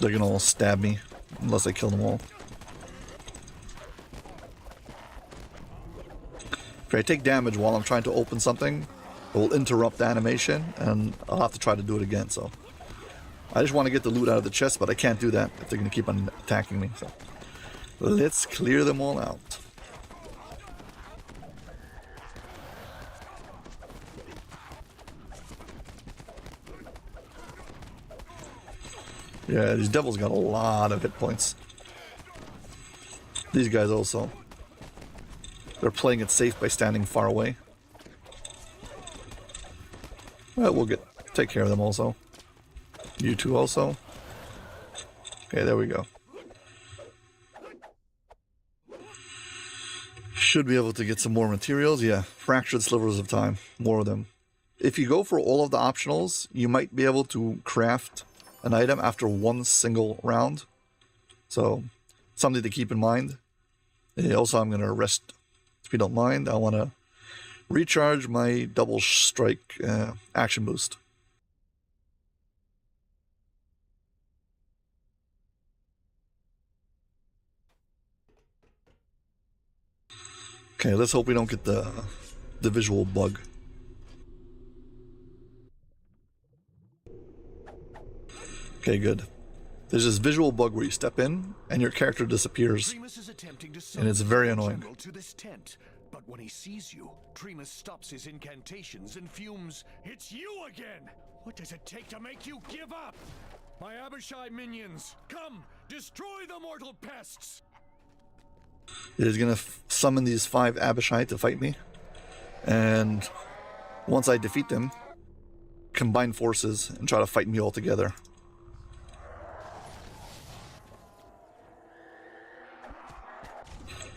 They're gonna all stab me unless I kill them all. If I take damage while I'm trying to open something, it will interrupt the animation and I'll have to try to do it again, so I just want to get the loot out of the chest, but I can't do that if they're going to keep on attacking me, so let's clear them all out. Yeah, these devils got a lot of hit points. These guys also. They're playing it safe by standing far away. Well, we'll take care of them also. You two also. Okay, there we go. Should be able to get some more materials. Yeah, fractured slivers of time. More of them. If you go for all of the optionals, you might be able to craft an item after one single round. So, something to keep in mind. Also, I'm going to rest. If you don't mind, I want to recharge my double strike action boost. Okay, let's hope we don't get the visual bug. Okay, good. There's this visual bug where you step in and your character disappears. Tremus is attempting to And it's very annoying. general to this tent, but when he sees you, Tremus stops his incantations and fumes. It's you again! What does it take to make you give up? My Abishai minions, come, destroy the mortal pests! It is going to summon these 5 Abishai to fight me. And once I defeat them, combine forces and try to fight me all together.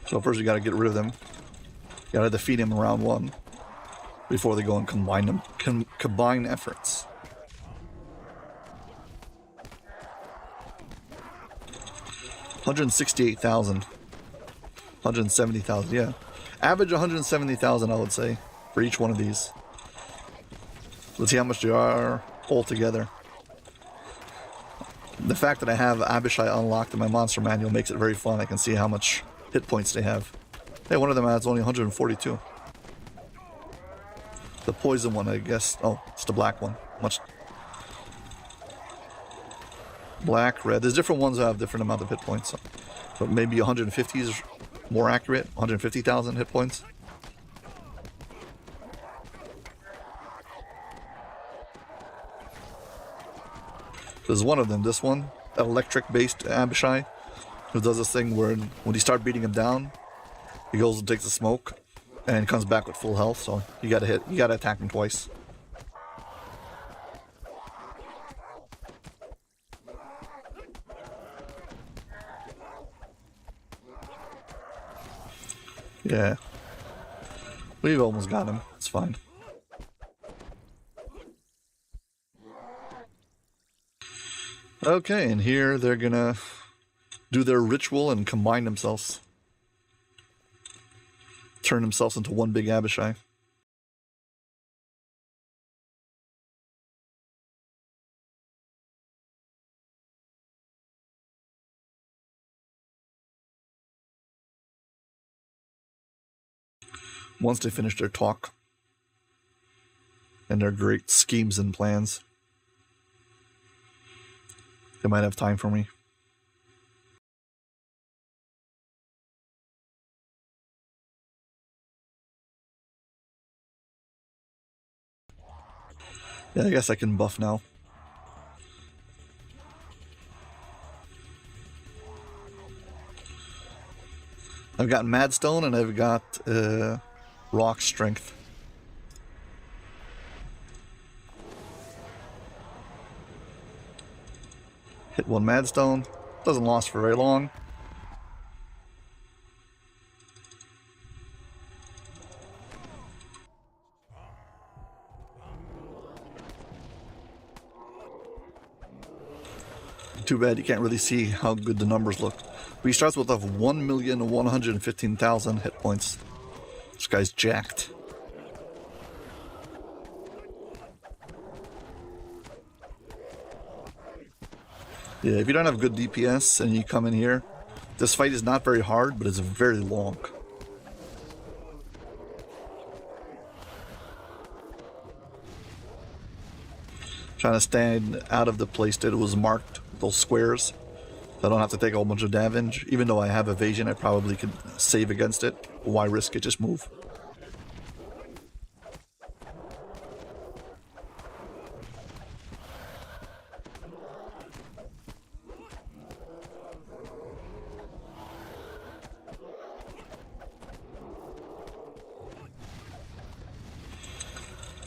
So first you gotta get rid of them. You gotta defeat him in round 1 before they go and combine them. Combine efforts. $168,000. 170,000, yeah. Average 170,000, I would say, for each one of these. Let's see how much they are all together. The fact that I have Abishai unlocked in my monster manual makes it very fun. I can see how much hit points they have. Hey, one of them has only 142. The poison one, I guess. Oh, it's the black one. Much. Black, red. There's different ones that have different amount of hit points. So. But maybe 150 is more accurate. 150,000 hit points. There's one of them, this one, electric-based Abishai, who does this thing where when you start beating him down, he goes and takes the smoke, and comes back with full health. So you gotta attack him twice. Yeah, we've almost got him. It's fine. Okay, and here they're gonna do their ritual and combine themselves. Turn themselves into one big Abishai. Once they finish their talk and their great schemes and plans, they might have time for me. Yeah, I guess I can buff now. I've got Madstone and I've got Rock Strength. Hit one Madstone. Doesn't last for very long. Too bad you can't really see how good the numbers look. But he starts with 1,115,000 hit points. This guy's jacked. Yeah, if you don't have good DPS and you come in here, this fight is not very hard, but it's very long. Trying to stand out of the place that it was marked, those squares. So I don't have to take a whole bunch of damage. Even though I have evasion, I probably could save against it. Why risk it? Just move.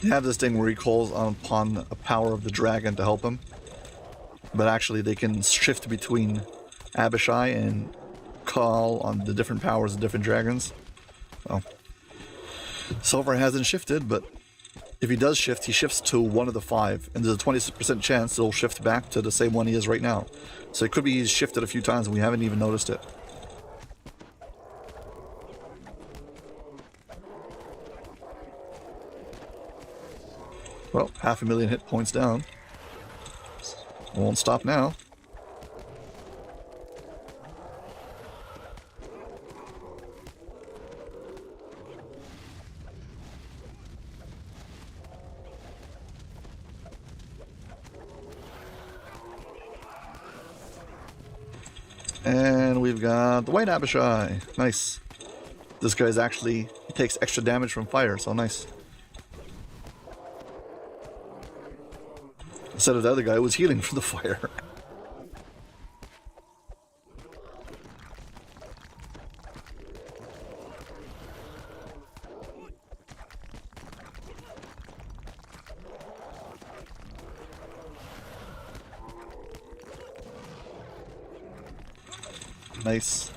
You have this thing where he calls upon a power of the dragon to help him. But actually they can shift between Abishai and call on the different powers of different dragons. Well, so far hasn't shifted, but if he does shift, he shifts to one of the 5. And there's a 20% chance it'll shift back to the same one he is right now. So it could be he's shifted a few times and we haven't even noticed it. Well, 500,000 hit points down. Won't stop now. And we've got the White Abishai. Nice. This guy's actually, he takes extra damage from fire, so nice. Instead of the other guy who was healing from the fire. Nice.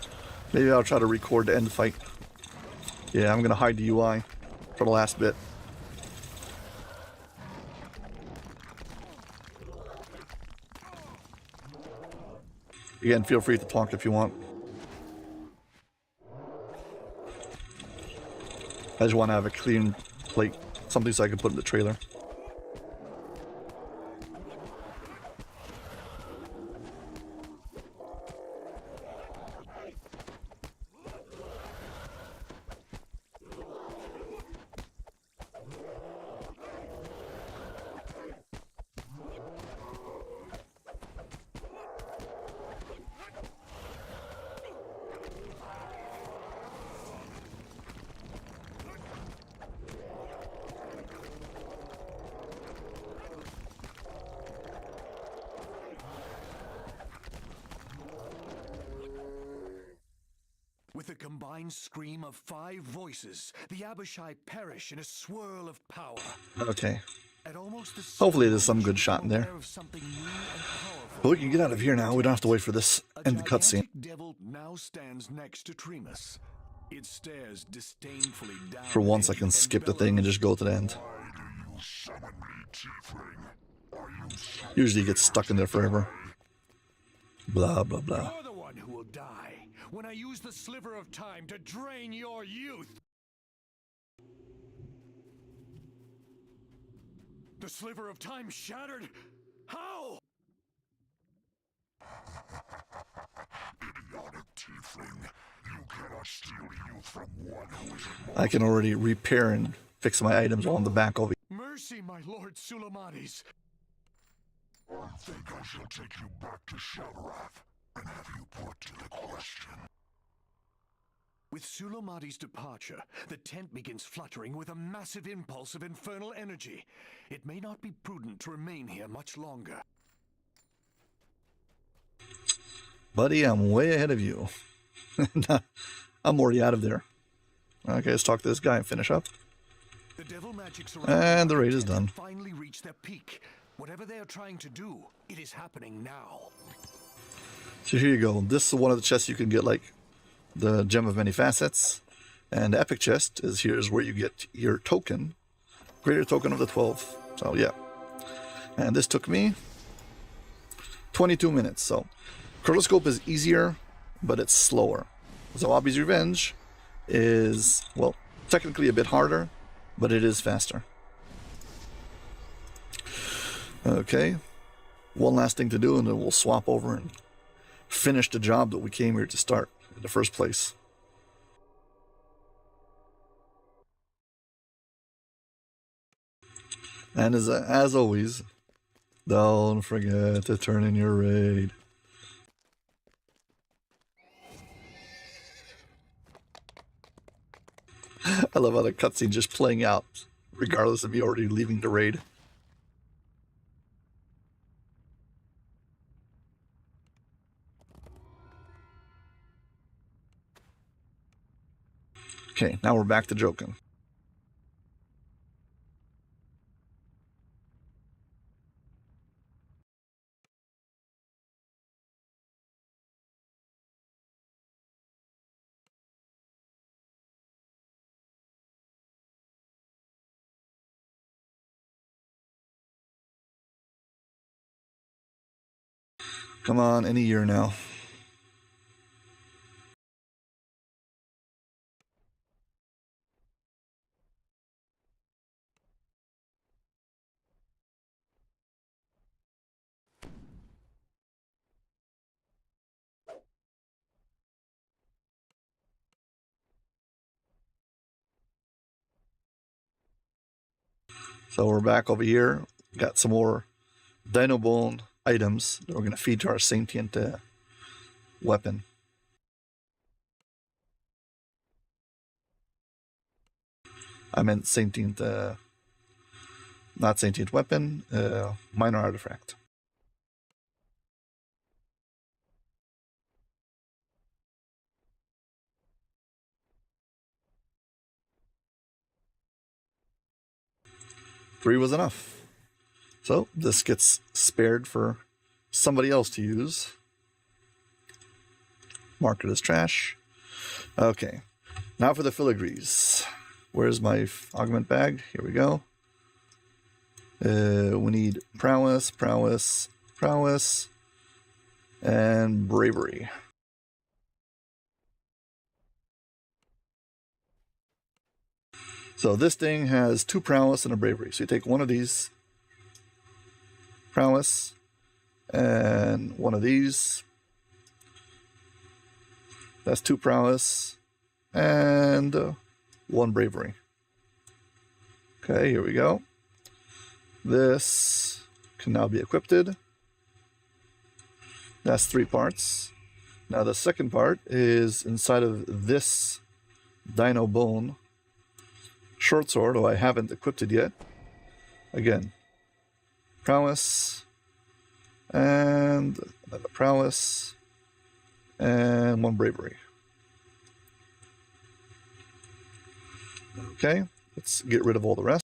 Maybe I'll try to record the end fight. Yeah, I'm gonna hide the UI for the last bit. Again, feel free to talk if you want. I just want to have a clean plate, something so I can put in the trailer. With a combined scream of 5 voices, the Abishai perish in a swirl of power. Okay. At almost the Hopefully same there's some moment, good you shot in become there. aware of something new and powerful. But we can get out of here now. We don't have to wait for this end cutscene. gigantic devil now stands next to Tremus. It stares disdainfully down. For once, I at can you skip the thing and just go to the end. Why do you summon me, Tiefling? Are you so Usually gets stuck in there forever. Blah, blah, blah. You're the one who will die when I use the sliver of time to drain your youth. The sliver of time shattered? How? idiotic, Tiefling? You cannot steal youth from one who is I can already repair and fix my items on the back over. Mercy, my lord Sulamades. I think I shall take you back to Shelrath and have you put to the question. With Sulamadi's departure, the tent begins fluttering with a massive impulse of infernal energy. It may not be prudent to remain here much longer. Buddy, I'm way ahead of you. I'm already out of there. Okay, let's talk to this guy and finish up. The devil magic And the raid is tent done. finally reached their peak. Whatever they are trying to do, it is happening now. So here you go. This is one of the chests you can get, like the Gem of Many Facets. And the Epic Chest is here's where you get your token. Greater Token of the 12. So yeah. And this took me 22 minutes. So Chronoscope is easier, but it's slower. Zawabi's Revenge is, well, technically a bit harder, but it is faster. Okay, one last thing to do, and then we'll swap over and finish the job that we came here to start in the first place. And as always, don't forget to turn in your raid. I love how the cutscene just playing out, regardless of me already leaving the raid. Okay, now we're back to joking. Come on, any year now. So we're back over here. Got some more Dino Bone items that we're going to feed to our sentient weapon. I meant sentient, not sentient weapon, minor artifact. Three was enough. So this gets spared for somebody else to use. Mark it as trash. Okay, now for the filigrees. Where's my augment bag? Here we go. We need prowess, prowess, prowess, and bravery. So this thing has 2 prowess and a bravery. So you take one of these, prowess, and one of these. That's 2 prowess and 1 bravery. Okay, here we go. This can now be equipped. That's 3 parts. Now the second part is inside of this dino bone short sword, though I haven't equipped it yet. Again, prowess, and another prowess, and 1 bravery. Okay, let's get rid of all the rest.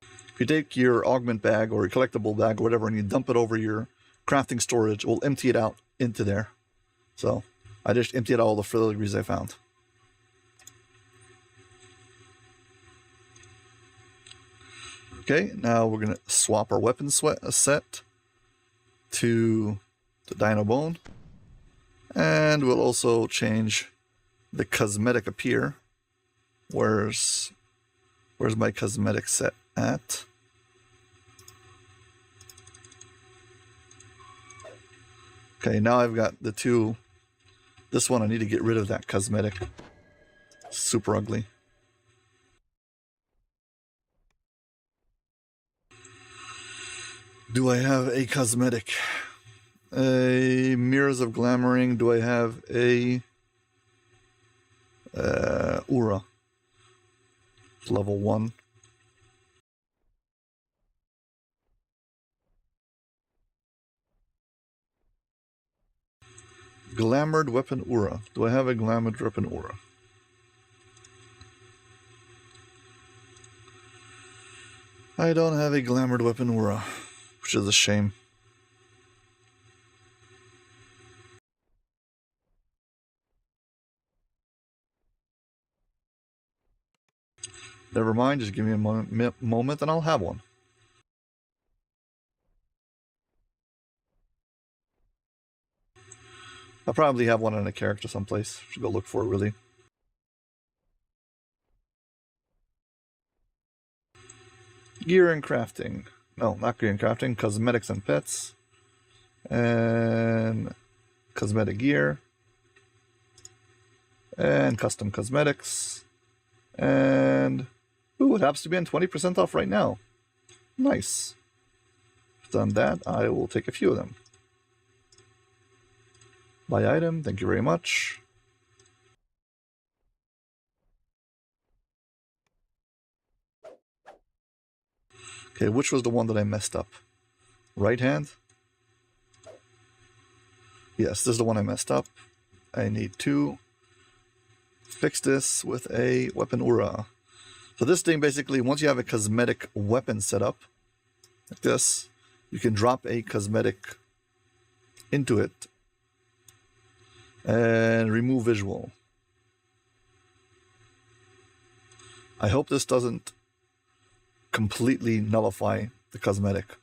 If you take your augment bag or your collectible bag or whatever and you dump it over your crafting storage, it will empty it out into there. So I just emptied out all the filigrees I found. Okay, now we're going to swap our weapon set to the Dino Bone. And we'll also change the cosmetic up here. Where's my cosmetic set at? Okay, now I've got the 2. This one I need to get rid of that cosmetic. Super ugly. Do I have a cosmetic? A Mirrors of Glamoring. Do I have a Aura? Level 1. Glamored Weapon Aura. Do I have a Glamored Weapon Aura? I don't have a Glamored Weapon Aura, which is a shame. Never mind, just give me a moment and I'll have one. I'll probably have one in a character someplace. Should go look for it, really. Gear and crafting. No, not gear and crafting. Cosmetics and pets. And cosmetic gear. And custom cosmetics. And ooh, it happens to be on 20% off right now. Nice. Done that, I will take a few of them. Buy item, thank you very much. Okay, which was the one that I messed up? Right hand? Yes, this is the one I messed up. I need to fix this with a weapon aura. So this thing basically, once you have a cosmetic weapon set up, like this, you can drop a cosmetic into it and remove visual. I hope this doesn't completely nullify the cosmetic.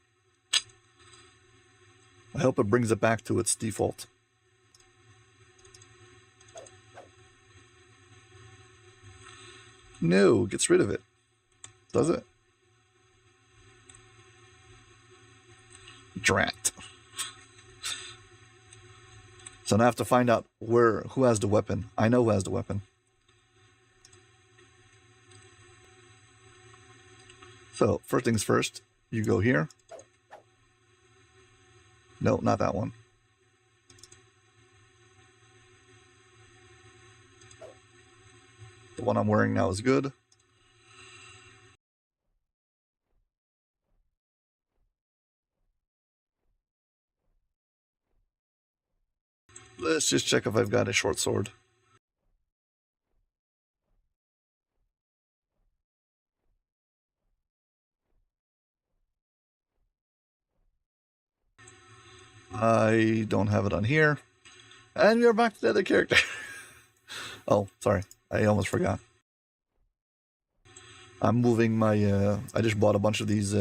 I hope it brings it back to its default. No, gets rid of it. Does it? Drat. So now I have to find out who has the weapon. I know who has the weapon. So, first things first, you go here. No, not that one. The one I'm wearing now is good. Let's just check if I've got a short sword. I don't have it on here. And we are back to the other character. Oh, sorry. I almost forgot. I'm moving my... I just bought a bunch of these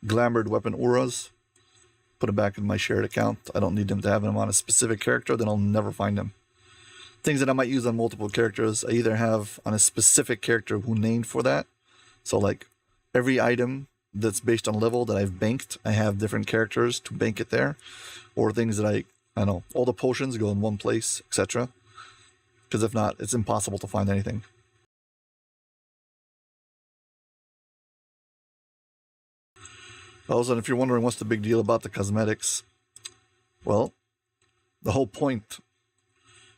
glamored weapon auras. Put it back in my shared account. I don't need them to have them on a specific character, then I'll never find them. Things that I might use on multiple characters, I either have on a specific character who named for that. So like every item that's based on level that I've banked, I have different characters to bank it there. Or things that I don't know, all the potions go in one place, etc. Because if not, it's impossible to find anything. Also, if you're wondering what's the big deal about the cosmetics, well, the whole point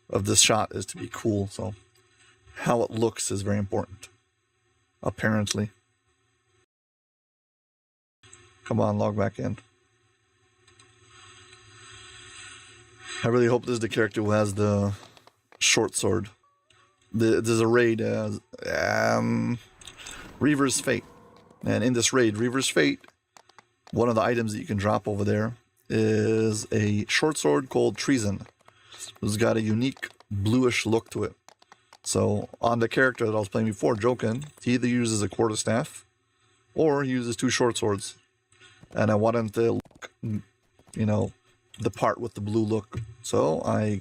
of this shot is to be cool, so how it looks is very important, apparently. Come on, log back in. I really hope this is the character who has the short sword. There's a raid, Reaver's Fate. And in this raid, Reaver's Fate, one of the items that you can drop over there is a short sword called Treason. It's got a unique bluish look to it. So on the character that I was playing before, Jokin, he either uses a quarterstaff or he uses two short swords. And I want him to look, you know, the part with the blue look. So I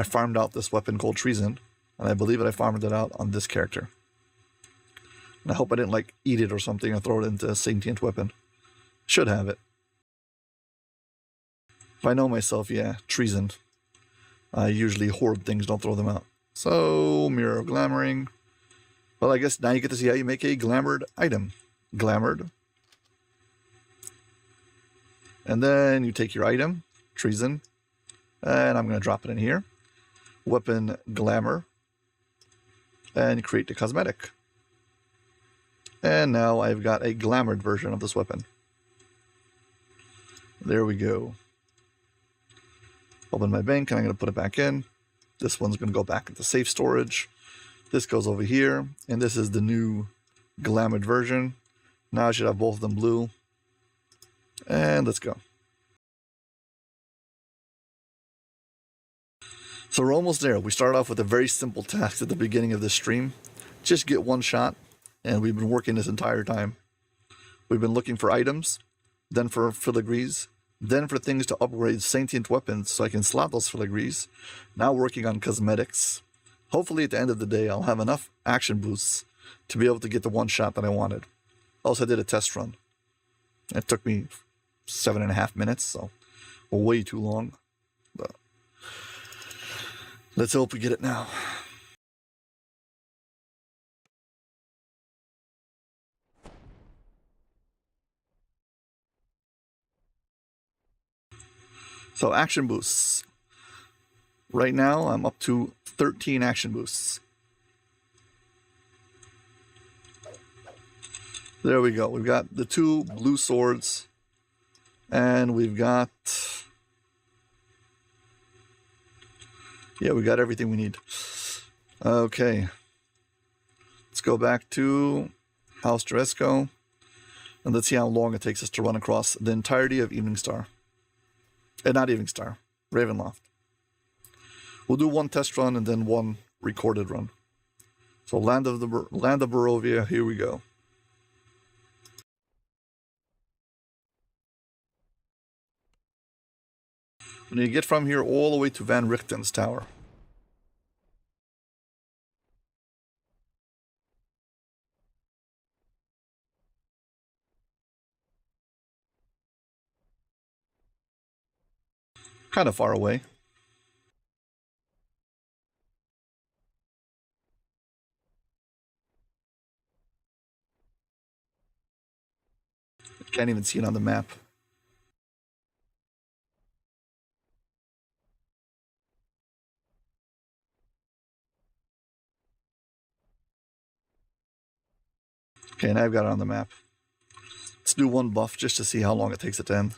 farmed out this weapon called Treason, and I believe that I farmed it out on this character. And I hope I didn't like eat it or something and throw it into a sentient weapon. Should have it. If I know myself, yeah, Treason. I usually hoard things, don't throw them out. So, Mirror of Glamoring. Well, I guess now you get to see how you make a glamored item. Glamored. And then you take your item, Treason, and I'm going to drop it in here. Weapon Glamour. And create the cosmetic. And now I've got a glamored version of this weapon. There we go. Open my bank and I'm going to put it back in. This one's going to go back into safe storage. This goes over here. And this is the new glamored version. Now I should have both of them blue. And let's go. So we're almost there. We started off with a very simple task at the beginning of this stream. Just get one shot. And we've been working this entire time. We've been looking for items, then for filigrees, then for things to upgrade sentient weapons so I can slot those filigrees. Now working on cosmetics. Hopefully at the end of the day I'll have enough action boosts to be able to get the one shot that I wanted. Also I did a test run. It took me 7.5 minutes, so way too long. But let's hope we get it now. So action boosts. Right now I'm up to 13 action boosts. There we go. We've got the 2 blue swords. And we've got... yeah, we got everything we need. Okay. Let's go back to House Teresco. And let's see how long it takes us to run across the entirety of Evening Star. Not Evening Star. Ravenloft. We'll do one test run and then one recorded run. So Land of Barovia, here we go. And you get from here all the way to Van Richten's tower. Kind of far away. Can't even see it on the map. Okay, now I've got it on the map. Let's do one buff just to see how long it takes it to end.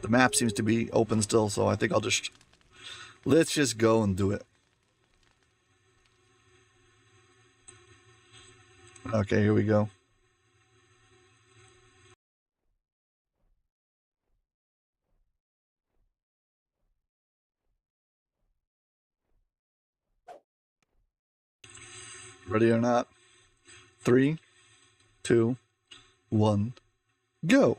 The map seems to be open still, so I think let's just go and do it. Okay, here we go. Ready or not? 3, 2, 1, go.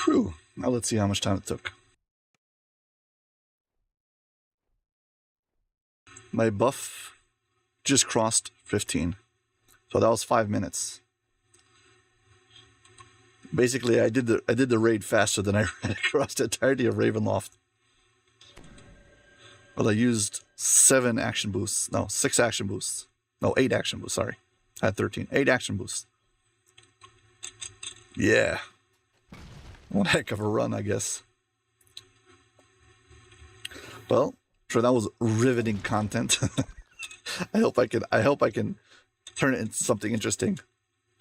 Phew. Now let's see how much time it took. My buff just crossed 15. So that was 5 minutes. Basically, I did the raid faster than I ran across the entirety of Ravenloft. Well, I used 7 action boosts. No, 6 action boosts. No, 8 action boosts, sorry. I had 13. 8 action boosts. Yeah. One heck of a run, I guess. Well, sure, that was riveting content. I hope I can turn it into something interesting.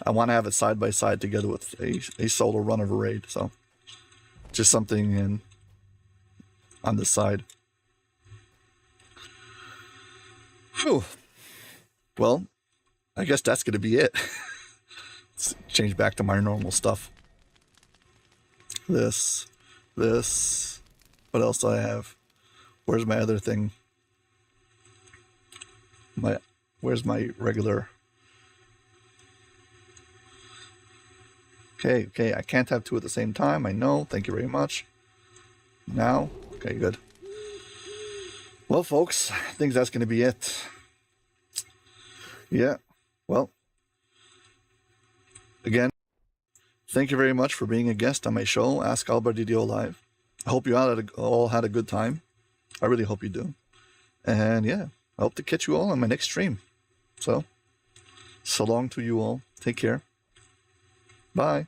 I want to have it side by side together with a solo run of a raid, so just something on this side. Whew. Well, I guess that's going to be it. Let's change back to my normal stuff. This. What else do I have? Where's my other thing? Where's my regular? Okay, I can't have two at the same time. I know. Thank you very much. Now, okay, good. Well, folks, I think that's going to be it. Yeah, well, again, thank you very much for being a guest on my show, Ask Aldbar DDO Live. I hope you all had a good time. I really hope you do. And yeah, I hope to catch you all on my next stream. So long to you all. Take care. Bye.